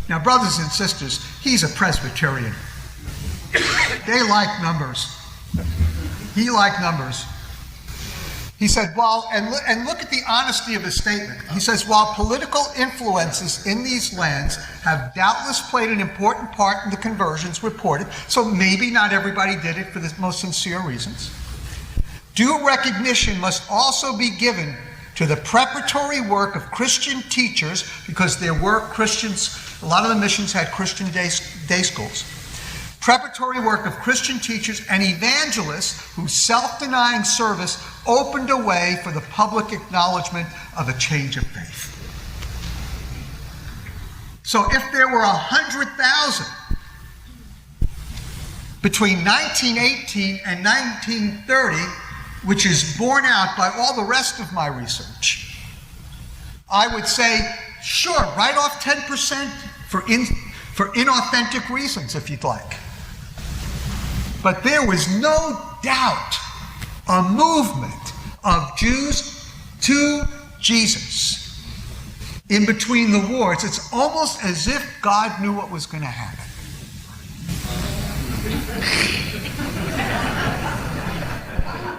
Now, brothers and sisters, he's a Presbyterian. They like numbers. He liked numbers. He said, and look at the honesty of his statement. He says, while political influences in these lands have doubtless played an important part in the conversions reported, so maybe not everybody did it for the most sincere reasons, due recognition must also be given to the preparatory work of Christian teachers, because there were Christians, a lot of the missions had Christian day schools. Preparatory work of Christian teachers and evangelists whose self-denying service opened a way for the public acknowledgement of a change of faith. So if there were 100,000 between 1918 and 1930, which is borne out by all the rest of my research, I would say, sure, write off 10% for inauthentic reasons, if you'd like. But there was no doubt a movement of Jews to Jesus in between the wars. It's almost as if God knew what was going to happen.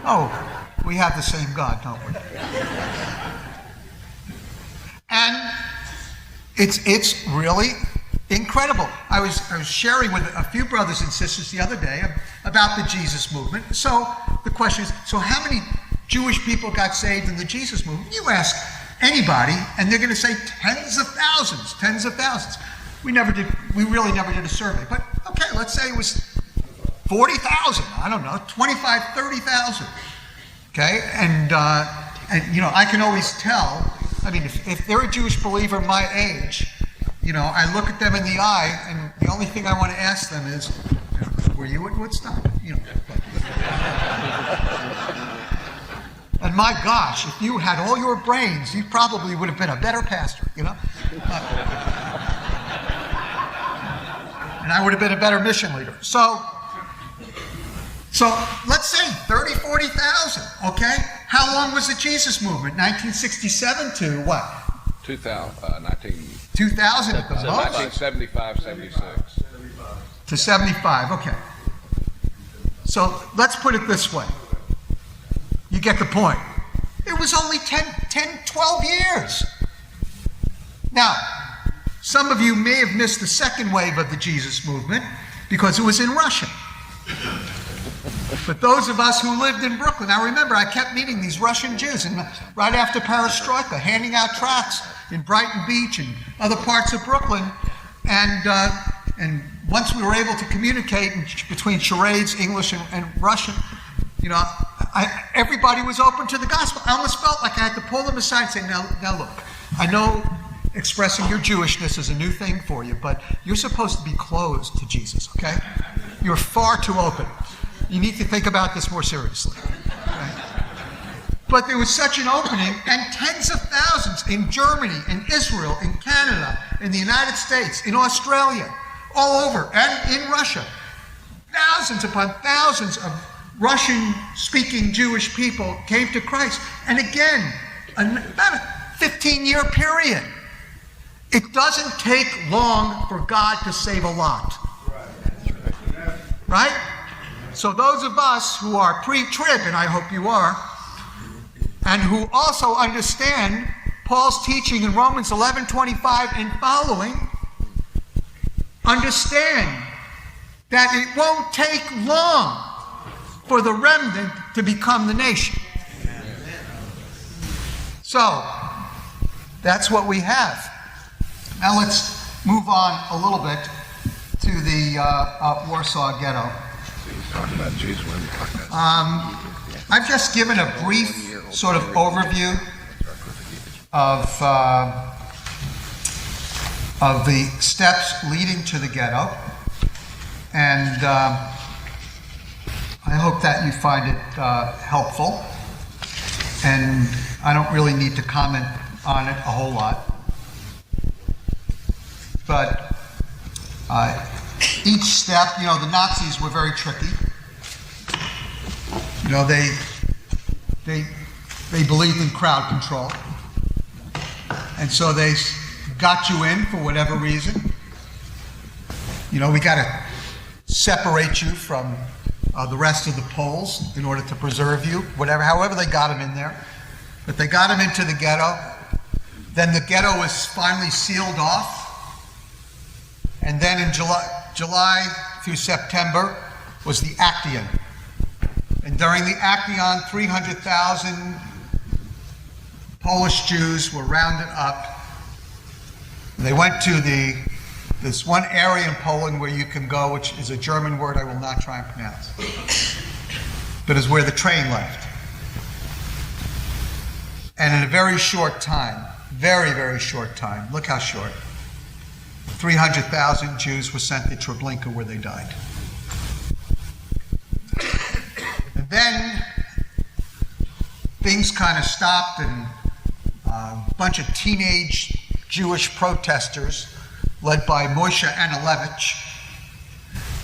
Oh, we have the same God, don't we? And it's really incredible. I was sharing with a few brothers and sisters the other day about the Jesus movement. So the question is, so how many Jewish people got saved in the Jesus movement? You ask anybody, and they're going to say tens of thousands. We really never did a survey. But okay, let's say it was 40,000. I don't know, 25, 30,000. Okay, and I can always tell. I mean, if they're a Jewish believer my age, I look at them in the eye, and the only thing I want to ask them is, were you at Woodstock? You know. And my gosh, if you had all your brains, you probably would have been a better pastor, you know? And I would have been a better mission leader. So let's say 30, 40,000, okay? How long was the Jesus movement? 1967 to what? 2000 at the most? 1975, 76. To 75, okay. So let's put it this way. You get the point. It was only 10, 12 years. Now, some of you may have missed the second wave of the Jesus movement because it was in Russia. But those of us who lived in Brooklyn, now remember, I kept meeting these Russian Jews, and right after Perestroika, handing out tracts in Brighton Beach and other parts of Brooklyn, and once we were able to communicate between charades, English and Russian, you know, everybody was open to the gospel. I almost felt like I had to pull them aside and say, now look, I know expressing your Jewishness is a new thing for you, but you're supposed to be closed to Jesus, okay? You're far too open. You need to think about this more seriously. Okay? But there was such an opening, and tens of thousands in Germany, in Israel, in Canada, in the United States, in Australia, all over, and in Russia. Thousands upon thousands of Russian-speaking Jewish people came to Christ. And again, about a 15-year period. It doesn't take long for God to save a lot. Right? So those of us who are pre-trib, and I hope you are, and who also understand Paul's teaching in Romans 11:25 and following, understand that it won't take long for the remnant to become the nation. So, that's what we have. Now let's move on a little bit to the Warsaw Ghetto. I've just given a brief sort of overview of the steps leading to the ghetto, and I hope that you find it helpful. And I don't really need to comment on it a whole lot. But each step, you know, the Nazis were very tricky. You know, they believed in crowd control. And so they got you in for whatever reason. You know, we got to separate you from the rest of the Poles in order to preserve you, however they got them in there. But they got them into the ghetto. Then the ghetto was finally sealed off. And then in July through September was the Action. And during the Action, 300,000 Polish Jews were rounded up. They went to this one area in Poland where you can go, which is a German word I will not try and pronounce, but is where the train left. And in a very short time, very, very short time, look how short, 300,000 Jews were sent to Treblinka where they died. And then things kind of stopped, and a bunch of teenage Jewish protesters led by Moshe Analevich.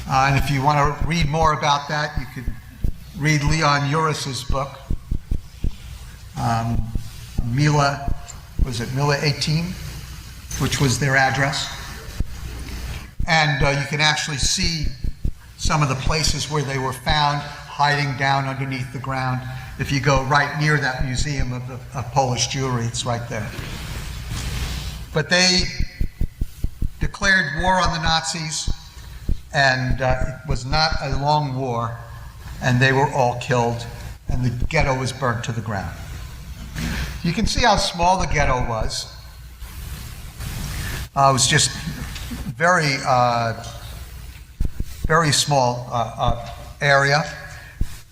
And if you want to read more about that, you could read Leon Uris's book, Mila 18, which was their address. And you can actually see some of the places where they were found hiding down underneath the ground. If you go right near that museum of Polish Jewry, it's right there. But they declared war on the Nazis, and it was not a long war, and they were all killed, and the ghetto was burnt to the ground. You can see how small the ghetto was. It was just very, very small area,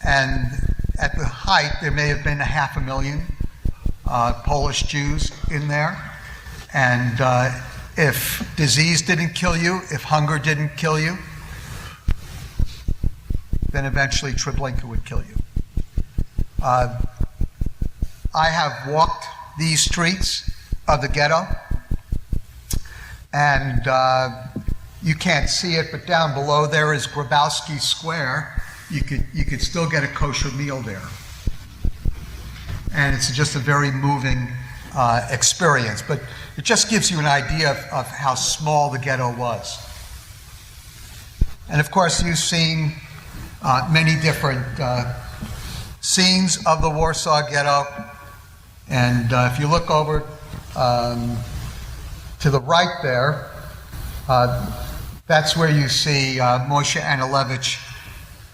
and at the height there may have been 500,000 Polish Jews in there, and if disease didn't kill you, if hunger didn't kill you, then eventually Treblinka would kill you. I have walked these streets of the ghetto, and you can't see it, but down below there is Grabowski Square. You could still get a kosher meal there. And it's just a very moving experience, but it just gives you an idea of how small the ghetto was. And of course, you've seen many different scenes of the Warsaw Ghetto. And if you look over to the right there, that's where you see Moshe Anilevich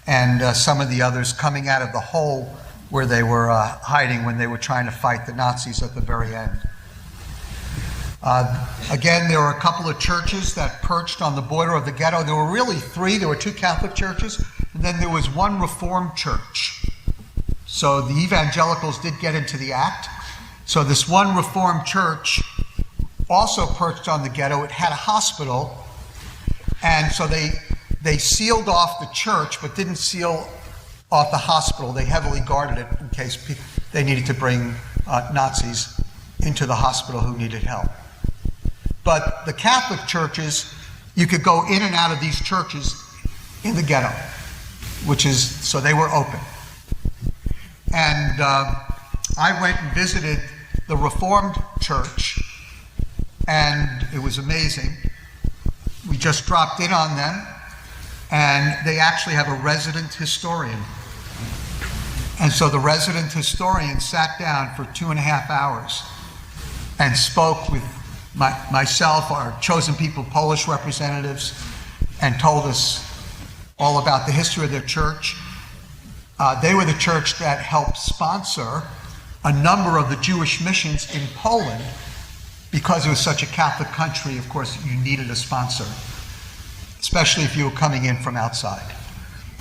and some of the others coming out of the hole where they were hiding when they were trying to fight the Nazis at the very end. Again, there were a couple of churches that perched on the border of the ghetto. There were really three. There were two Catholic churches, and then there was one Reformed church. So the evangelicals did get into the act. So this one Reformed church also perched on the ghetto. It had a hospital, and so they sealed off the church but didn't seal off the hospital. They heavily guarded it in case they needed to bring Nazis into the hospital who needed help. But the Catholic churches, you could go in and out of these churches in the ghetto, so they were open. And I went and visited the Reformed church, and it was amazing. We just dropped in on them, and they actually have a resident historian. And so the resident historian sat down for 2.5 hours and spoke with myself, our chosen people Polish representatives, and told us all about the history of their church. They were the church that helped sponsor a number of the Jewish missions in Poland. Because it was such a Catholic country, of course, you needed a sponsor, especially if you were coming in from outside.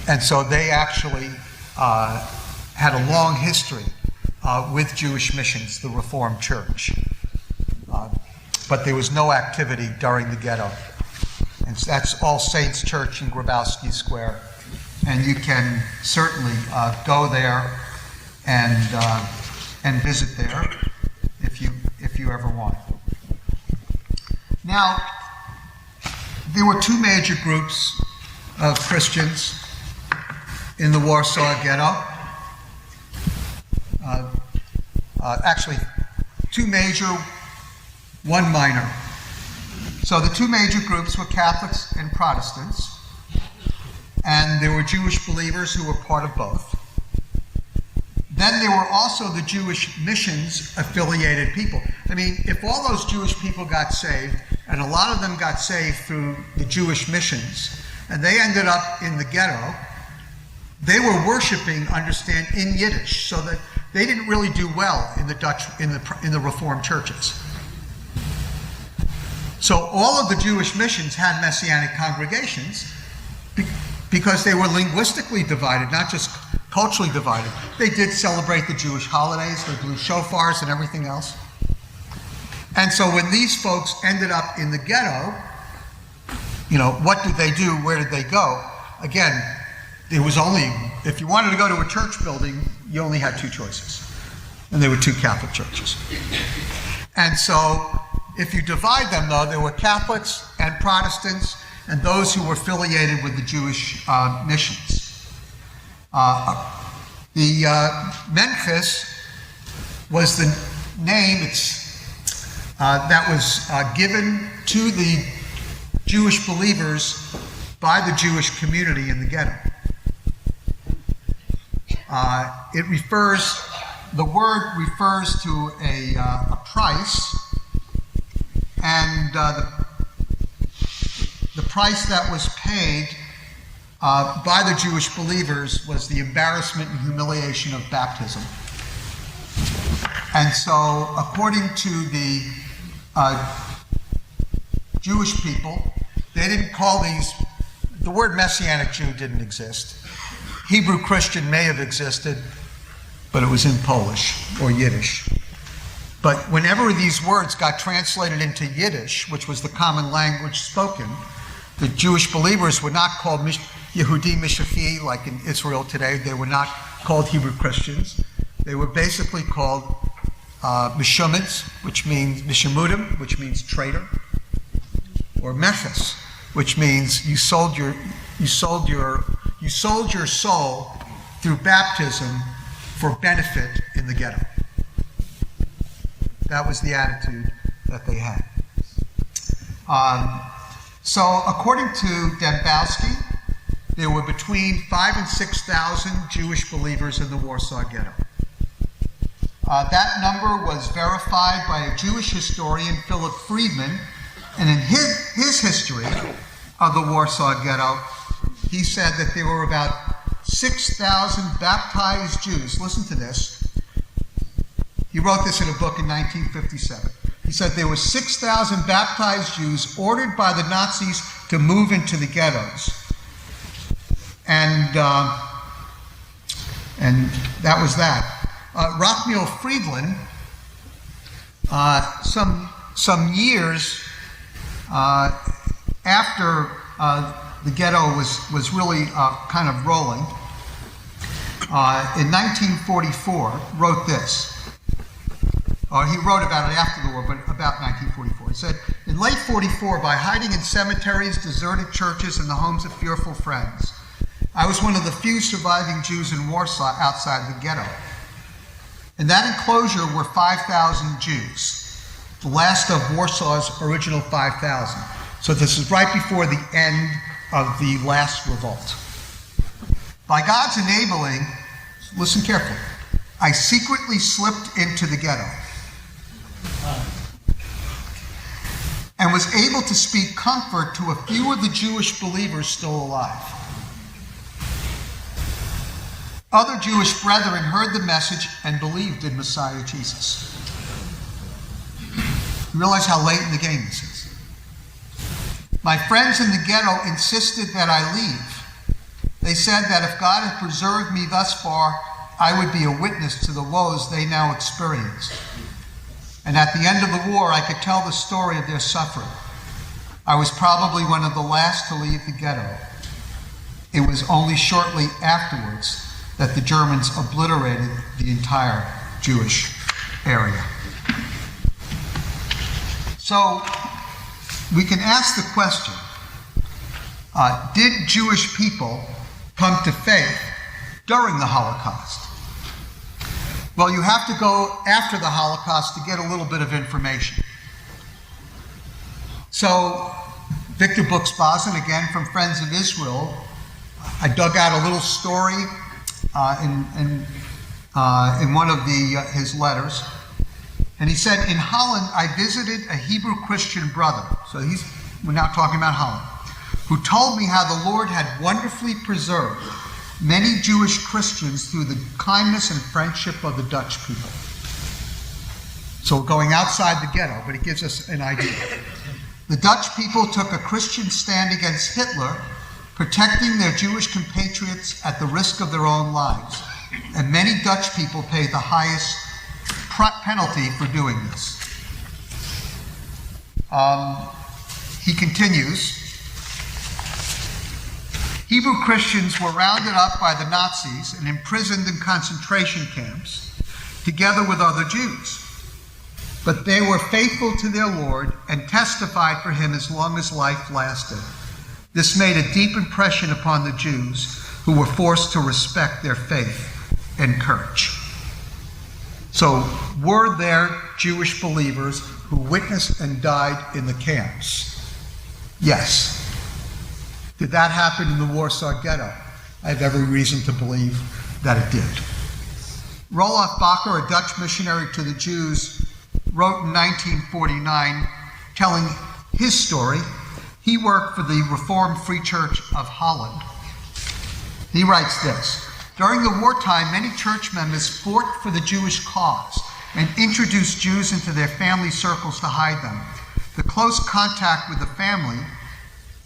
And so they actually had a long history with Jewish missions, the Reformed Church. But there was no activity during the ghetto. And that's All Saints Church in Grabowski Square. And you can certainly go there and visit there if you ever want. Now, there were two major groups of Christians in the Warsaw Ghetto. Actually, two major, one minor. So the two major groups were Catholics and Protestants, and there were Jewish believers who were part of both. Then there were also the Jewish missions affiliated people. I mean, if all those Jewish people got saved, and a lot of them got saved through the Jewish missions, and they ended up in the ghetto, they were worshiping, understand, in Yiddish, so that they didn't really do well in the Reformed churches. So all of the Jewish missions had Messianic congregations because they were linguistically divided, not just culturally divided. They did celebrate the Jewish holidays, they blew shofars and everything else. And so when these folks ended up in the ghetto, what did they do? Where did they go? Again, it was only, if you wanted to go to a church building, you only had two choices. And they were two Catholic churches. And so if you divide them, though, there were Catholics and Protestants and those who were affiliated with the Jewish missions. The Menchis was the name that was given to the Jewish believers by the Jewish community in the ghetto. The word refers to a price, and the price that was paid by the Jewish believers was the embarrassment and humiliation of baptism. And so, according to the Jewish people, they didn't call the word Messianic Jew didn't exist. Hebrew Christian may have existed, but it was in Polish or Yiddish. But whenever these words got translated into Yiddish, which was the common language spoken, the Jewish believers were not called Yehudi Mishafi, like in Israel today. They were not called Hebrew Christians. They were basically called Mishumids, which means Mishamudim, which means traitor, or Mephis, which means you sold your soul through baptism for benefit in the ghetto. That was the attitude that they had. So according to Dembowski, there were between 5,000 and 6,000 Jewish believers in the Warsaw Ghetto. That number was verified by a Jewish historian, Philip Friedman, and in his history of the Warsaw Ghetto, he said that there were about 6,000 baptized Jews. Listen to this. He wrote this in a book in 1957. He said there were 6,000 baptized Jews ordered by the Nazis to move into the ghettos. And that was that. Rockmule Friedland, some years after the ghetto was really kind of rolling, in 1944, wrote this. He wrote about it after the war, but about 1944. He said, in late 44, by hiding in cemeteries, deserted churches, and the homes of fearful friends, I was one of the few surviving Jews in Warsaw outside the ghetto. In that enclosure were 5,000 Jews, the last of Warsaw's original 5,000. So this is right before the end of the last revolt. By God's enabling, listen carefully, I secretly slipped into the ghetto and was able to speak comfort to a few of the Jewish believers still alive. Other Jewish brethren heard the message and believed in Messiah Jesus. You realize how late in the game this is. My friends in the ghetto insisted that I leave. They said that if God had preserved me thus far, I would be a witness to the woes they now experienced. And at the end of the war, I could tell the story of their suffering. I was probably one of the last to leave the ghetto. It was only shortly afterwards that the Germans obliterated the entire Jewish area. So we can ask the question, did Jewish people come to faith during the Holocaust? Well, you have to go after the Holocaust to get a little bit of information. So Victor Buxbazen, again from Friends of Israel, I dug out a little story in one of his letters, and he said, in Holland, I visited a Hebrew Christian brother, so we're now talking about Holland, who told me how the Lord had wonderfully preserved many Jewish Christians through the kindness and friendship of the Dutch people. So we're going outside the ghetto, but it gives us an idea. The Dutch people took a Christian stand against Hitler, protecting their Jewish compatriots at the risk of their own lives. And many Dutch people paid the highest penalty for doing this. He continues, Hebrew Christians were rounded up by the Nazis and imprisoned in concentration camps, together with other Jews. But they were faithful to their Lord and testified for him as long as life lasted. This made a deep impression upon the Jews, who were forced to respect their faith and courage. So, were there Jewish believers who witnessed and died in the camps? Yes. Did that happen in the Warsaw Ghetto? I have every reason to believe that it did. Roloff Bakker, a Dutch missionary to the Jews, wrote in 1949, telling his story. He worked for the Reformed Free Church of Holland. He writes this, during the wartime, many church members fought for the Jewish cause and introduced Jews into their family circles to hide them. The close contact with the family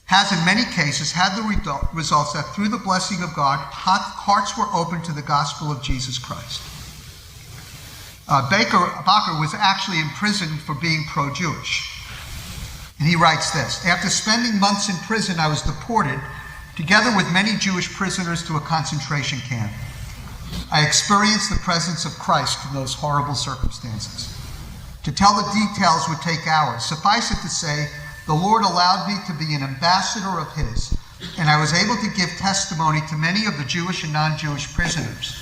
has in many cases had the results that through the blessing of God, hearts were opened to the gospel of Jesus Christ. Bakker was actually imprisoned for being pro-Jewish. And he writes this, after spending months in prison, I was deported together with many Jewish prisoners, to a concentration camp. I experienced the presence of Christ in those horrible circumstances. To tell the details would take hours. Suffice it to say, the Lord allowed me to be an ambassador of His, and I was able to give testimony to many of the Jewish and non-Jewish prisoners.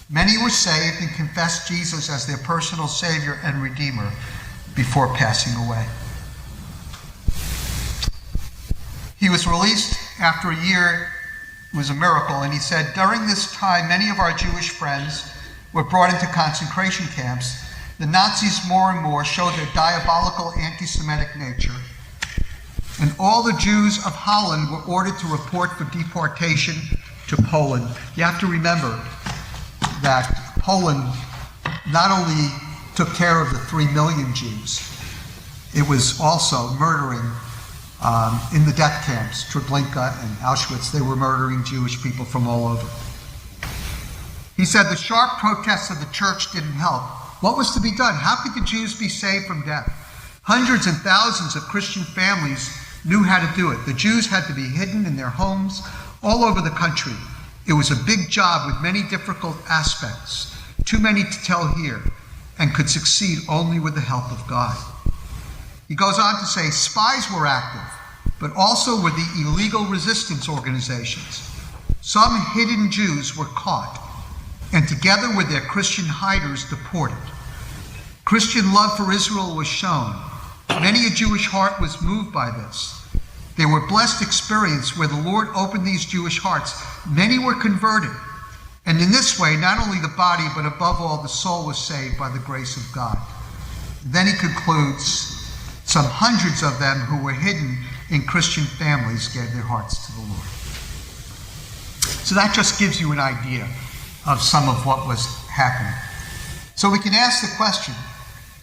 Many were saved and confessed Jesus as their personal Savior and Redeemer before passing away. He was released after a year. It was a miracle, and he said, during this time, many of our Jewish friends were brought into concentration camps. The Nazis more and more showed their diabolical anti-Semitic nature, and all the Jews of Holland were ordered to report for deportation to Poland. You have to remember that Poland not only took care of the 3 million Jews, it was also murdering in the death camps, Treblinka and Auschwitz. They were murdering Jewish people from all over. He said the sharp protests of the church didn't help. What was to be done? How could the Jews be saved from death? Hundreds and thousands of Christian families knew how to do it. The Jews had to be hidden in their homes all over the country. It was a big job with many difficult aspects, too many to tell here, and could succeed only with the help of God. He goes on to say, spies were active, but also were the illegal resistance organizations. Some hidden Jews were caught, and together with their Christian hiders, deported. Christian love for Israel was shown. Many a Jewish heart was moved by this. They were blessed experience where the Lord opened these Jewish hearts. Many were converted. And in this way, not only the body, but above all, the soul was saved by the grace of God. Then he concludes, some hundreds of them who were hidden in Christian families gave their hearts to the Lord. So that just gives you an idea of some of what was happening. So we can ask the question,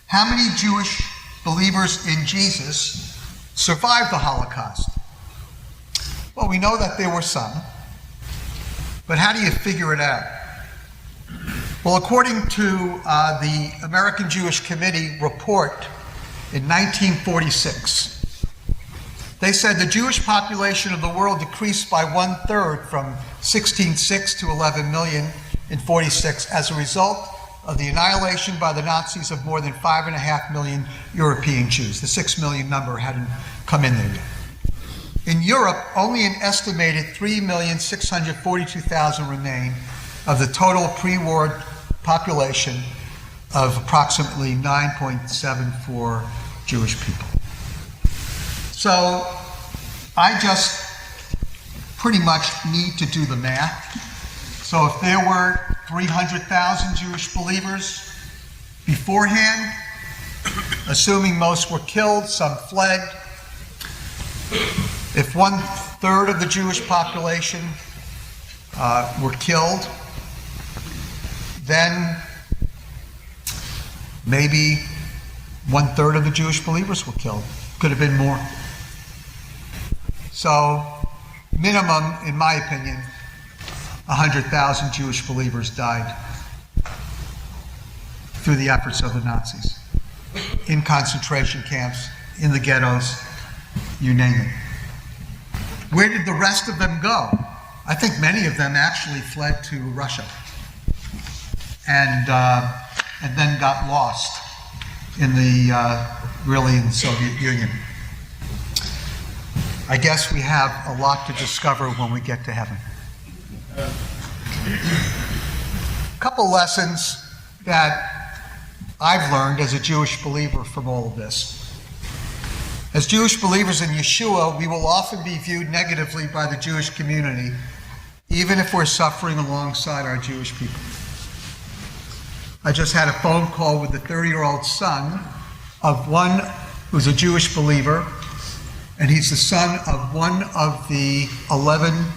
how many Jewish believers in Jesus survived the Holocaust? Well, we know that there were some, but how do you figure it out? Well, according to the American Jewish Committee report in 1946, they said the Jewish population of the world decreased by 1/3 from 16.6 to 11 million in 46 as a result of the annihilation by the Nazis of more than 5.5 million European Jews. The 6 million number hadn't come in there yet. In Europe, only an estimated 3,642,000 remain of the total pre-war population of approximately 9.74 Jewish people. So I just pretty much need to do the math. So if there were 300,000 Jewish believers beforehand, assuming most were killed, some fled, if 1/3 of the Jewish population were killed, then maybe 1/3 of the Jewish believers were killed. Could have been more. So, minimum, in my opinion, 100,000 Jewish believers died through the efforts of the Nazis. In concentration camps, in the ghettos, you name it. Where did the rest of them go? I think many of them actually fled to Russia and then got lost in the Soviet Union. I guess we have a lot to discover when we get to heaven. A couple lessons that I've learned as a Jewish believer from all of this. As Jewish believers in Yeshua, we will often be viewed negatively by the Jewish community, even if we're suffering alongside our Jewish people. I just had a phone call with the 30-year-old son of one who's a Jewish believer, and he's the son of one of the 11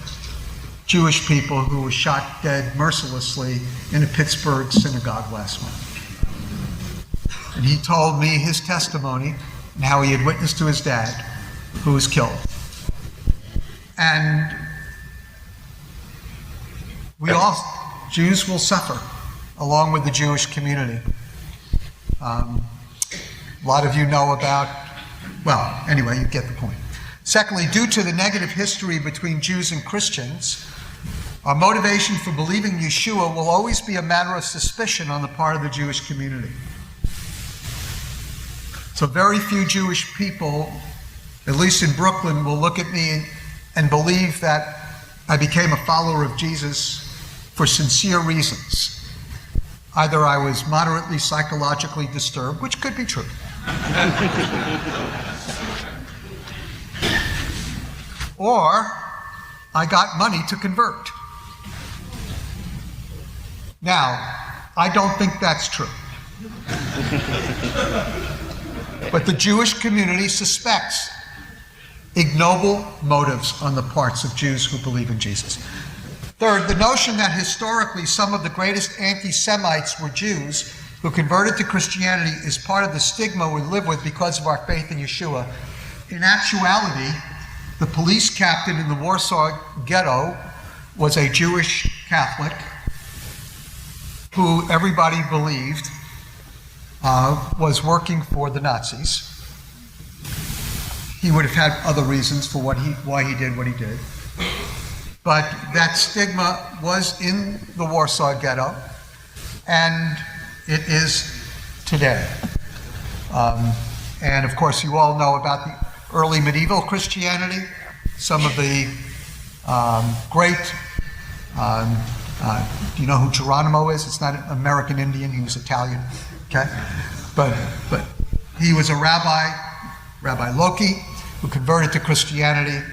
Jewish people who were shot dead mercilessly in a Pittsburgh synagogue last month. And he told me his testimony and how he had witnessed to his dad, who was killed. And Jews will suffer along with the Jewish community. A lot of you know about, well, anyway, you get the point. Secondly, due to the negative history between Jews and Christians, our motivation for believing Yeshua will always be a matter of suspicion on the part of the Jewish community. So very few Jewish people, at least in Brooklyn, will look at me and believe that I became a follower of Jesus for sincere reasons. Either I was moderately psychologically disturbed, which could be true, or I got money to convert. Now, I don't think that's true. But the Jewish community suspects ignoble motives on the parts of Jews who believe in Jesus. Third, the notion that historically some of the greatest anti-Semites were Jews who converted to Christianity is part of the stigma we live with because of our faith in Yeshua. In actuality, the police captain in the Warsaw Ghetto was a Jewish Catholic who everybody believed was working for the Nazis. He would have had other reasons for why he did what he did. But that stigma was in the Warsaw Ghetto, and it is today. And of course, you all know about the early medieval Christianity. Some of the great, do you know who Geronimo is? It's not an American Indian, he was Italian, okay? But he was a rabbi, Rabbi Loki, who converted to Christianity,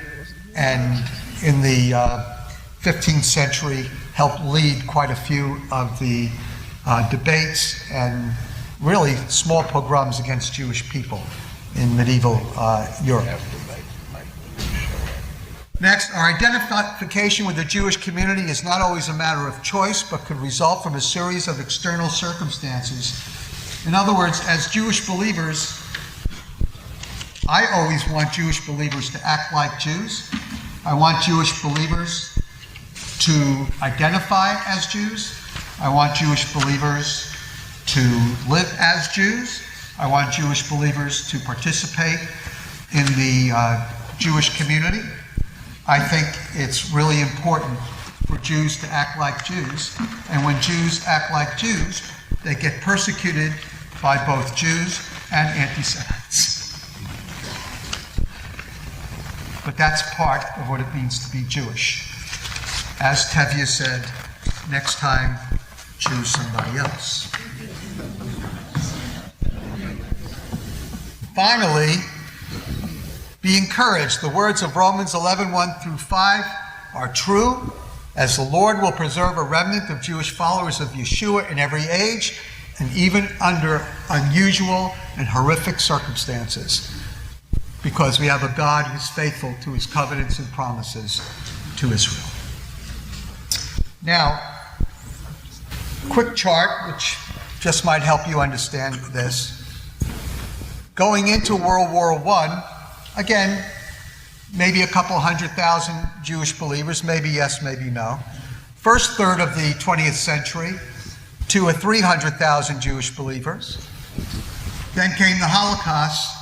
and in the 15th century helped lead quite a few of the debates and really small pogroms against Jewish people in medieval Europe. Next, our identification with the Jewish community is not always a matter of choice, but could result from a series of external circumstances. In other words, as Jewish believers, I always want Jewish believers to act like Jews. I want Jewish believers to identify as Jews. I want Jewish believers to live as Jews. I want Jewish believers to participate in the Jewish community. I think it's really important for Jews to act like Jews. And when Jews act like Jews, they get persecuted by both Jews and anti-Semites. But that's part of what it means to be Jewish. As Tevye said, next time, choose somebody else. Finally, be encouraged. The words of Romans 11:1-5 are true, as the Lord will preserve a remnant of Jewish followers of Yeshua in every age, and even under unusual and horrific circumstances, because we have a God who's faithful to his covenants and promises to Israel. Now, quick chart, which just might help you understand this. Going into World War I, again, maybe a couple 100,000 Jewish believers, maybe yes, maybe no. First third of the 20th century, 200,000 or 300,000 Jewish believers. Then came the Holocaust.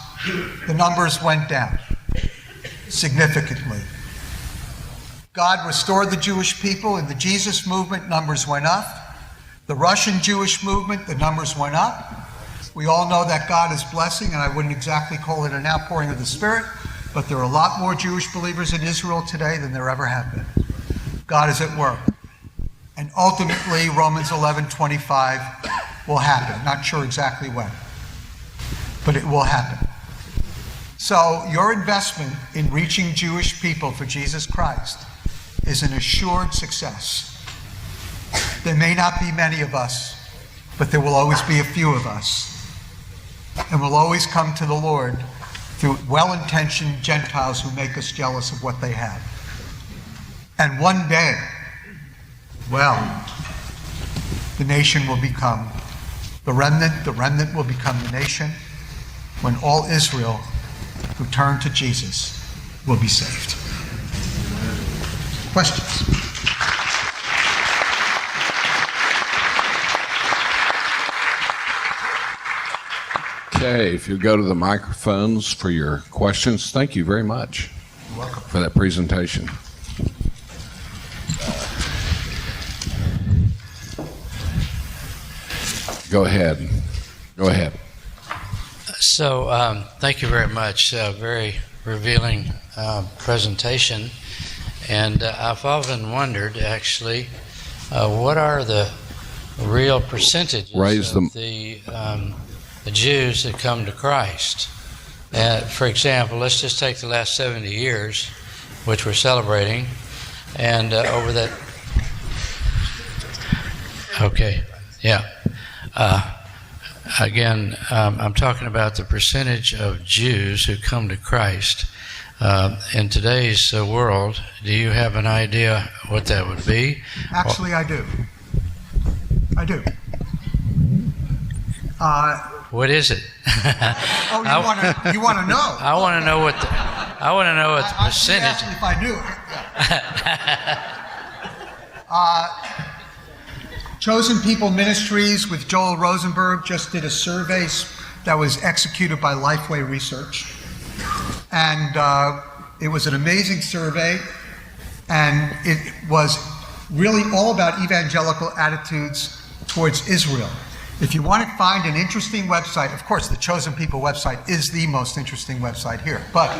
The numbers went down significantly. God restored the Jewish people. In the Jesus movement, numbers went up. The Russian Jewish movement, the numbers went up. We all know that God is blessing, and I wouldn't exactly call it an outpouring of the Spirit, but there are a lot more Jewish believers in Israel today than there ever have been. God is at work. And ultimately, Romans 11:25 will happen. Not sure exactly when, but it will happen. So your investment in reaching Jewish people for Jesus Christ is an assured success. There may not be many of us, but there will always be a few of us. And we'll always come to the Lord through well-intentioned Gentiles who make us jealous of what they have. And one day, well, the nation will become the remnant will become the nation, when all Israel who turn to Jesus will be saved. Questions? Okay, if you go to the microphones for your questions, thank you very much. for that presentation. Go ahead. Go ahead. So, thank you very much. Very revealing presentation. And I've often wondered, actually, what are the real percentages of the Jews that come to Christ? For example, let's just take the last 70 years, which we're celebrating, and over that. Okay, yeah. Again, I'm talking about the percentage of Jews who come to Christ. In today's world, do you have an idea what that would be? Actually, I do. I do. What is it? Oh, you want to know? I want to know what the percentage. Asked me if I knew. Chosen People Ministries with Joel Rosenberg just did a survey that was executed by Lifeway Research. And it was an amazing survey, and it was really all about evangelical attitudes towards Israel. If you want to find an interesting website, of course, the Chosen People website is the most interesting website here, but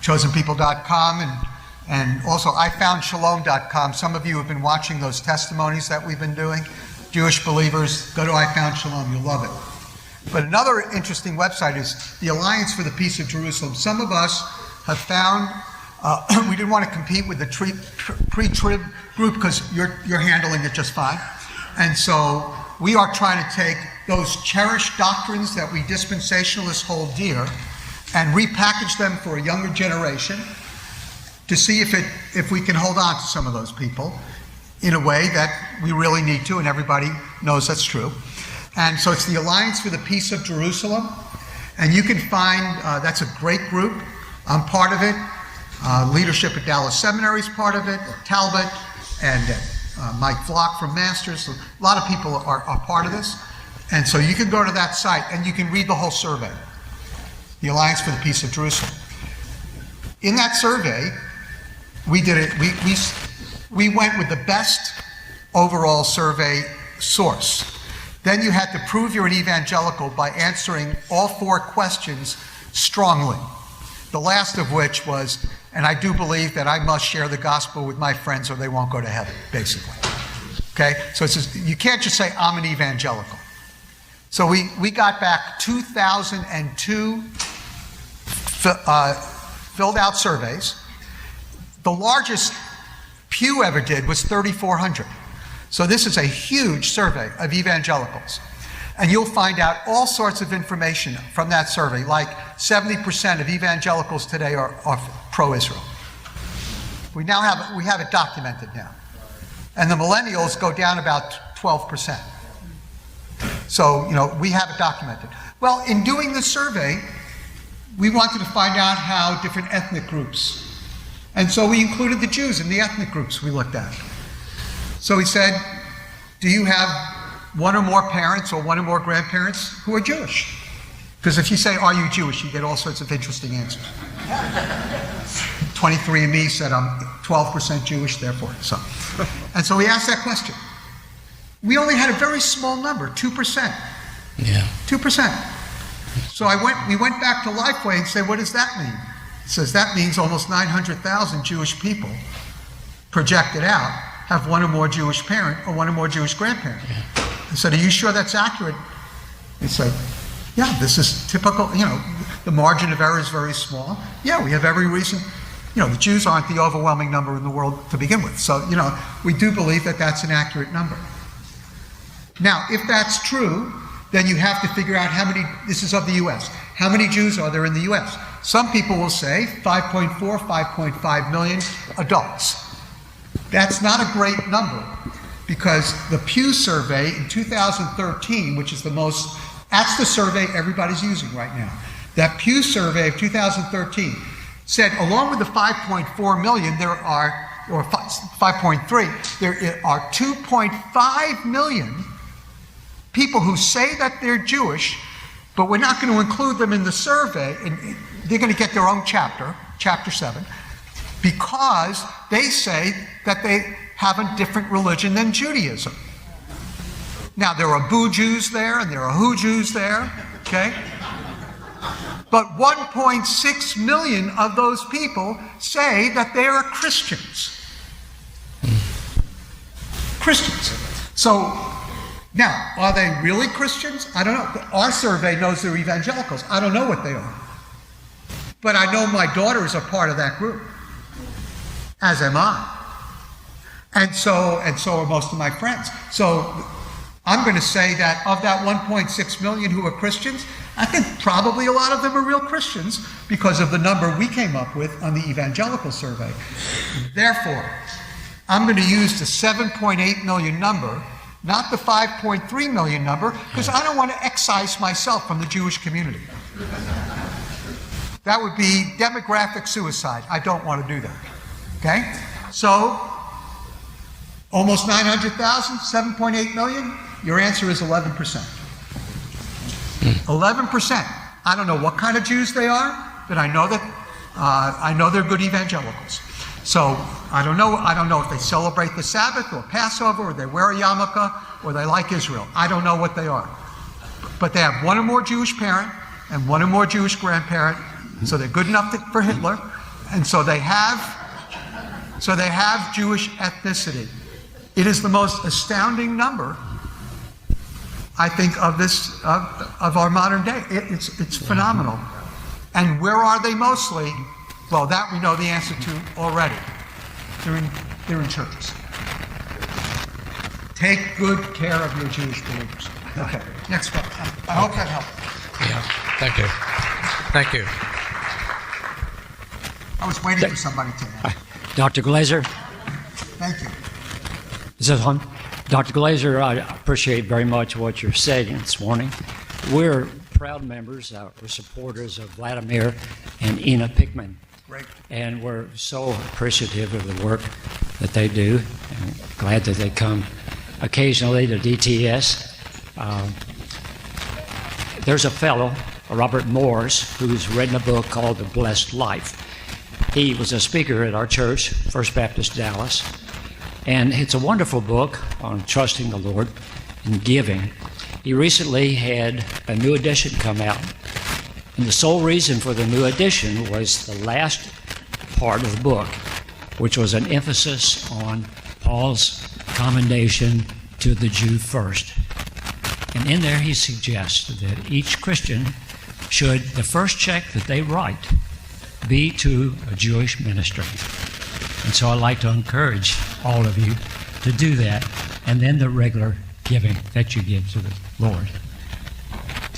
chosenpeople.com and also ifoundshalom.com. Some of you have been watching those testimonies that we've been doing. Jewish believers, go to I Found Shalom, you'll love it. But another interesting website is the Alliance for the Peace of Jerusalem. Some of us have found we didn't want to compete with the Pre-Trib group because you're handling it just fine. And so we are trying to take those cherished doctrines that we dispensationalists hold dear and repackage them for a younger generation to see if we can hold on to some of those people in a way that we really need to, and everybody knows that's true. And so it's the Alliance for the Peace of Jerusalem, and you can find, that's a great group. I'm part of it. Leadership at Dallas Seminary is part of it, Talbot, and Mike Flock from Masters. A lot of people are part of this. And so you can go to that site and you can read the whole survey, the Alliance for the Peace of Jerusalem. In that survey, we did it. We went with the best overall survey source. Then you had to prove you're an evangelical by answering all 4 questions strongly. The last of which was, and I do believe that I must share the gospel with my friends or they won't go to heaven, basically. Okay? So it's just, you can't just say, I'm an evangelical. So we got back 2,002 filled out surveys. The largest Pew ever did was 3,400. So this is a huge survey of evangelicals. And you'll find out all sorts of information from that survey, like 70% of evangelicals today are pro-Israel. We have it documented now. And the millennials go down about 12%. So, we have it documented. Well, in doing this survey, we wanted to find out how different ethnic groups, and so we included the Jews in the ethnic groups we looked at. So we said, do you have one or more parents or one or more grandparents who are Jewish? Because if you say, are you Jewish, you get all sorts of interesting answers. 23andMe said I'm 12% Jewish, therefore so. And so we asked that question. We only had a very small number, 2%. Yeah. 2%. So we went back to Lifeway and said, what does that mean? It says that means almost 900,000 Jewish people projected out have one or more Jewish parent or one or more Jewish grandparent. Yeah. I said, are you sure that's accurate? He said, yeah, this is typical, the margin of error is very small. Yeah, we have every reason. The Jews aren't the overwhelming number in the world to begin with. So, we do believe that that's an accurate number. Now, if that's true, then you have to figure out how many, this is of the U.S., how many Jews are there in the U.S.? Some people will say 5.4, 5.5 million adults. That's not a great number because the Pew survey in 2013, which is that's the survey everybody's using right now. That Pew survey of 2013 said along with the 5.4 million, or 5.3, there are 2.5 million people who say that they're Jewish, but we're not going to include them in the survey, and they're going to get their own chapter chapter 7, because they say that they have a different religion than Judaism. Now, there are Boo Jews there, and there are Who Jews there, okay? But 1.6 million of those people say that they are Christians. Christians. So, now, are they really Christians? I don't know. Our survey knows they're evangelicals. I don't know what they are. But I know my daughters are part of that group, as am I. And so are most of my friends. So I'm going to say that of that 1.6 million who are Christians, I think probably a lot of them are real Christians because of the number we came up with on the evangelical survey. Therefore, I'm going to use the 7.8 million number, not the 5.3 million number, because I don't want to excise myself from the Jewish community. That would be demographic suicide. I don't want to do that. Okay? So, almost 900,000, 7.8 million, your answer is 11%. 11%. I don't know what kind of Jews they are, but I know they're good evangelicals. So I don't know if they celebrate the Sabbath or Passover or they wear a yarmulke or they like Israel. I don't know what they are. But they have one or more Jewish parent and one or more Jewish grandparent, so they're good enough for Hitler, and so they have Jewish ethnicity. It is the most astounding number, I think, of our modern day. It's phenomenal. And where are they mostly? Well, that we know the answer to already. They're in churches. Take good care of your Jewish believers. Okay, next one. I hope that helped. Yeah, thank you. Thank you. I was waiting for somebody to ask. Dr. Glaser, Thank you. is this on? Dr. Glaser, I appreciate very much what you're saying this morning. We're proud members, we're supporters of Vladimir and Ina Pickman. Great. And we're so appreciative of the work that they do, and glad that they come occasionally to DTS. There's a fellow, Robert Morris, who's written a book called The Blessed Life. He was a speaker at our church, First Baptist Dallas, and it's a wonderful book on trusting the Lord and giving. He recently had a new edition come out, and the sole reason for the new edition was the last part of the book, which was an emphasis on Paul's commendation to the Jew first. And in there he suggests that each Christian should, the first check that they write, be to a Jewish ministry. And so I'd like to encourage all of you to do that, and then the regular giving that you give to the Lord.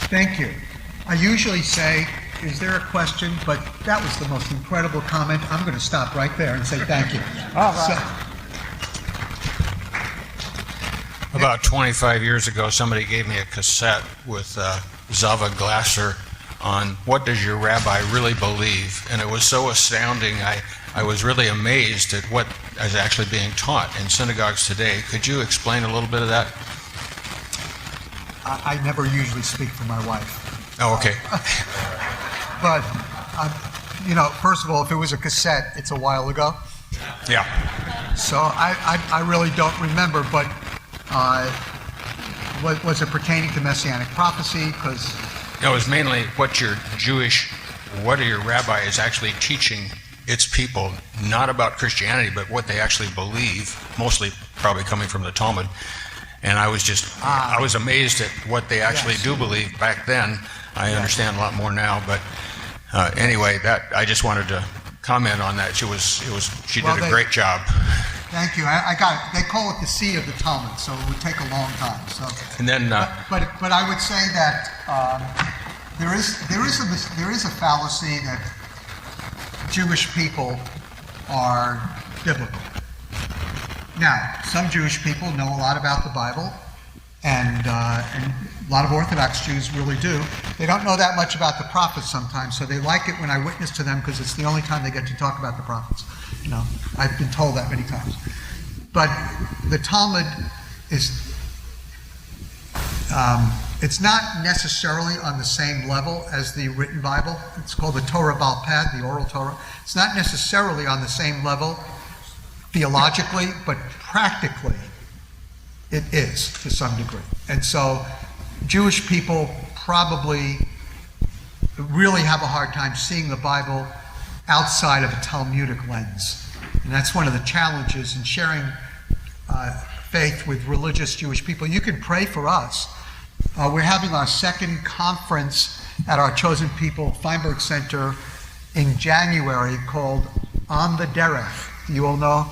Thank you. I usually say, is there a question? But that was the most incredible comment. I'm going to stop right there and say thank you. All right. About 25 years ago, somebody gave me a cassette with Zava Glaser on what does your rabbi really believe, and it was so astounding. I was really amazed at what is actually being taught in synagogues today. Could you explain a little bit of that? I never usually speak for my wife. Oh, okay. But, first of all, if it was a cassette, it's a while ago. Yeah. So I really don't remember, but was it pertaining to Messianic prophecy? Because It was mainly what your rabbi is actually teaching its people, not about Christianity, but what they actually believe, mostly probably coming from the Talmud. And I was amazed at what they actually do believe back then. I understand a lot more now, but anyway, that I just wanted to comment on that. She did a great job. Thank you. I got it. They call it the sea of the Talmud, so it would take a long time. So, And then, but I would say that there is a fallacy that Jewish people are biblical. Now, some Jewish people know a lot about the Bible, and a lot of Orthodox Jews really do. They don't know that much about the prophets sometimes, so they like it when I witness to them because it's the only time they get to talk about the prophets. I've been told that many times. But the Talmud is It's not necessarily on the same level as the written Bible. It's called the Torah Baal Peh, the oral Torah. It's not necessarily on the same level theologically, but practically it is to some degree. And so Jewish people probably really have a hard time seeing the Bible outside of a Talmudic lens. And that's one of the challenges in sharing faith with religious Jewish people. You can pray for us. We're having our second conference at our Chosen People Feinberg Center in January called On the Derech. Do you all know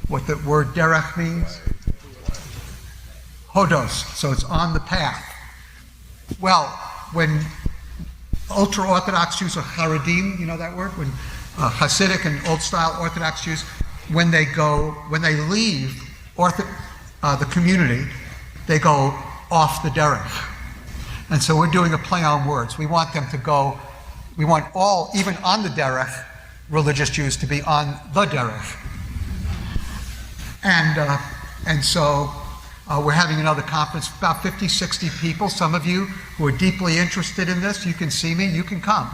what the word derech means? Hodos, so it's on the path. Well, when ultra-Orthodox Jews or Haredim, you know that word? When Hasidic and old-style Orthodox Jews, when they leave the community, they go off the derech. And so we're doing a play on words. We want them to go, we want all, even on the derech, religious Jews to be on the derech. And so we're having another conference, about 50, 60 people. Some of you who are deeply interested in this, you can see me, you can come.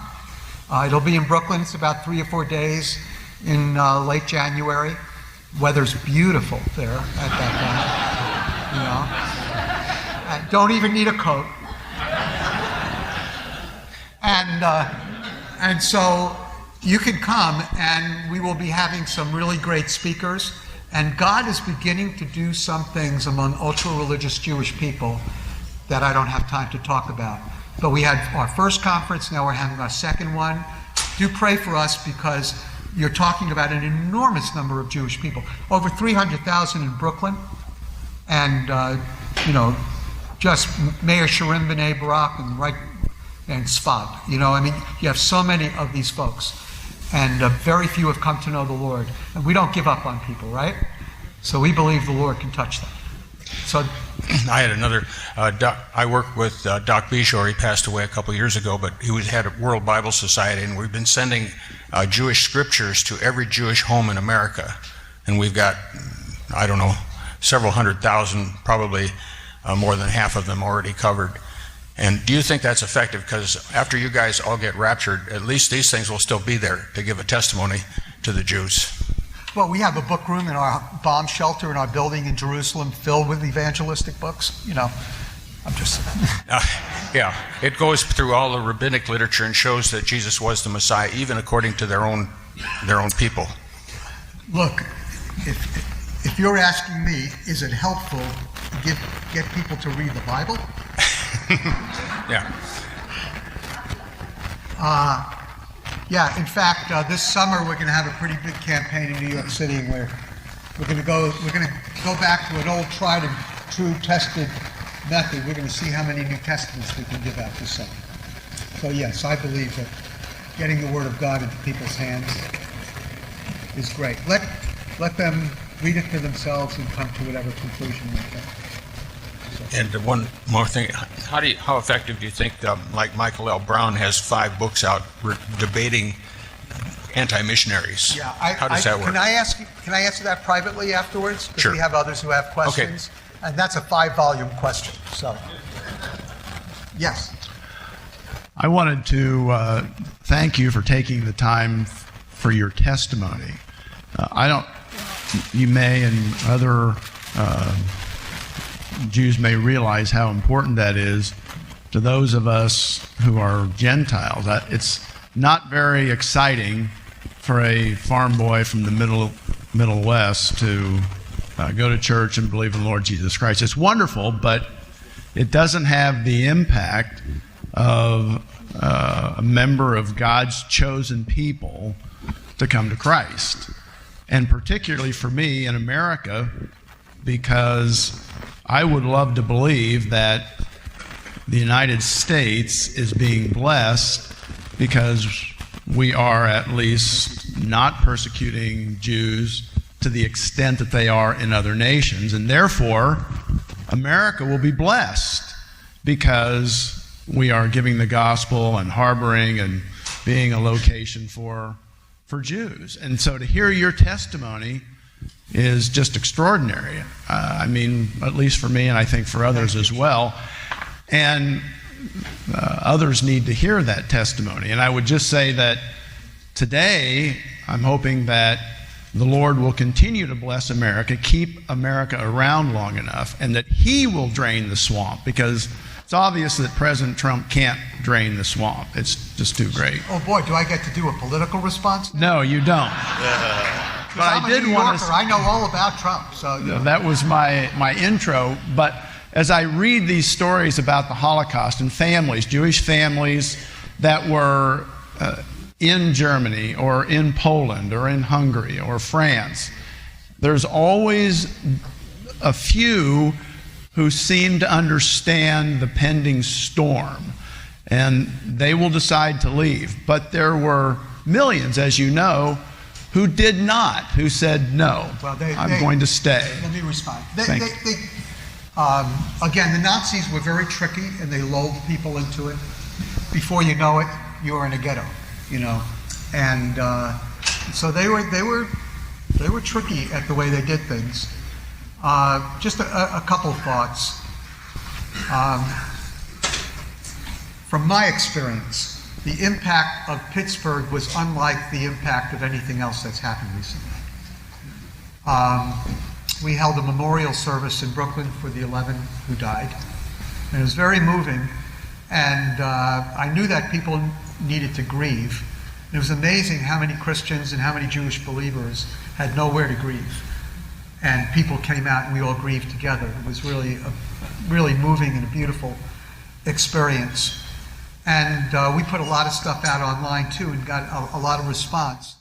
It'll be in Brooklyn. It's about 3 or 4 days in late January. Weather's beautiful there at that time, you know. Don't even need a coat. And so you can come, and we will be having some really great speakers. And God is beginning to do some things among ultra-religious Jewish people that I don't have time to talk about. But we had our first conference, now we're having our second one. Do pray for us, because you're talking about an enormous number of Jewish people. Over 300,000 in Brooklyn, and just Mayor Sharim B'nai Barak and Sfad. You have so many of these folks, and very few have come to know the Lord. And we don't give up on people, right? So we believe the Lord can touch them. So I had another, I worked with Doc Bijor. He passed away a couple years ago, but he had a World Bible Society, and we've been sending Jewish scriptures to every Jewish home in America. And we've got, I don't know, several 100,000, probably more than half of them already covered. And do you think that's effective? Because after you guys all get raptured, at least these things will still be there to give a testimony to the Jews. Well, we have a book room in our bomb shelter in our building in Jerusalem filled with evangelistic books. I'm just... Yeah, it goes through all the rabbinic literature and shows that Jesus was the Messiah, even according to their own people. Look, if you're asking me, is it helpful to get people to read the Bible? Yeah. Yeah, in fact, this summer we're going to have a pretty big campaign in New York City where we're going to go back to an old tried and true tested method. We're going to see how many New Testaments we can give out this summer. So yes, I believe that getting the Word of God into people's hands is great. Let them read it for themselves and come to whatever conclusion they can. And one more thing, how effective do you think, like Michael L. Brown has 5 books out debating anti-missionaries? Yeah, how does that work? Can I answer that privately afterwards? Because Sure. we have others who have questions. Okay. And that's a 5-volume question. So, yes. I wanted to thank you for taking the time for your testimony. You may and other Jews may realize how important that is to those of us who are Gentiles. It's not very exciting for a farm boy from the Middle West to go to church and believe in the Lord Jesus Christ. It's wonderful, but it doesn't have the impact of a member of God's chosen people to come to Christ. And particularly for me in America, because I would love to believe that the United States is being blessed because we are at least not persecuting Jews to the extent that they are in other nations. And therefore, America will be blessed because we are giving the gospel and harboring and being a location for Jews. And so to hear your testimony is just extraordinary. At least for me, and I think for others as well. And others need to hear that testimony. And I would just say that today, I'm hoping that the Lord will continue to bless America, keep America around long enough, and that He will drain the swamp, because it's obvious that President Trump can't drain the swamp. It's just too great. Oh boy, do I get to do a political response now? No, you don't. But I'm a New Yorker. I know all about Trump. So that was my intro. But as I read these stories about the Holocaust and families, Jewish families that were in Germany or in Poland or in Hungary or France, there's always a few who seem to understand the pending storm, and they will decide to leave. But there were millions, as you know, who did not, who said, no, I'm going to stay. Let me respond. Thanks. Again, the Nazis were very tricky, and they lulled people into it. Before you know it, you're in a ghetto, you know. And so they were tricky at the way they did things. Just a couple thoughts. From my experience, the impact of Pittsburgh was unlike the impact of anything else that's happened recently. We held a memorial service in Brooklyn for the 11 who died, and it was very moving, and I knew that people needed to grieve. It was amazing how many Christians and how many Jewish believers had nowhere to grieve. And people came out and we all grieved together. It was really moving and a beautiful experience. And we put a lot of stuff out online too and got a lot of response.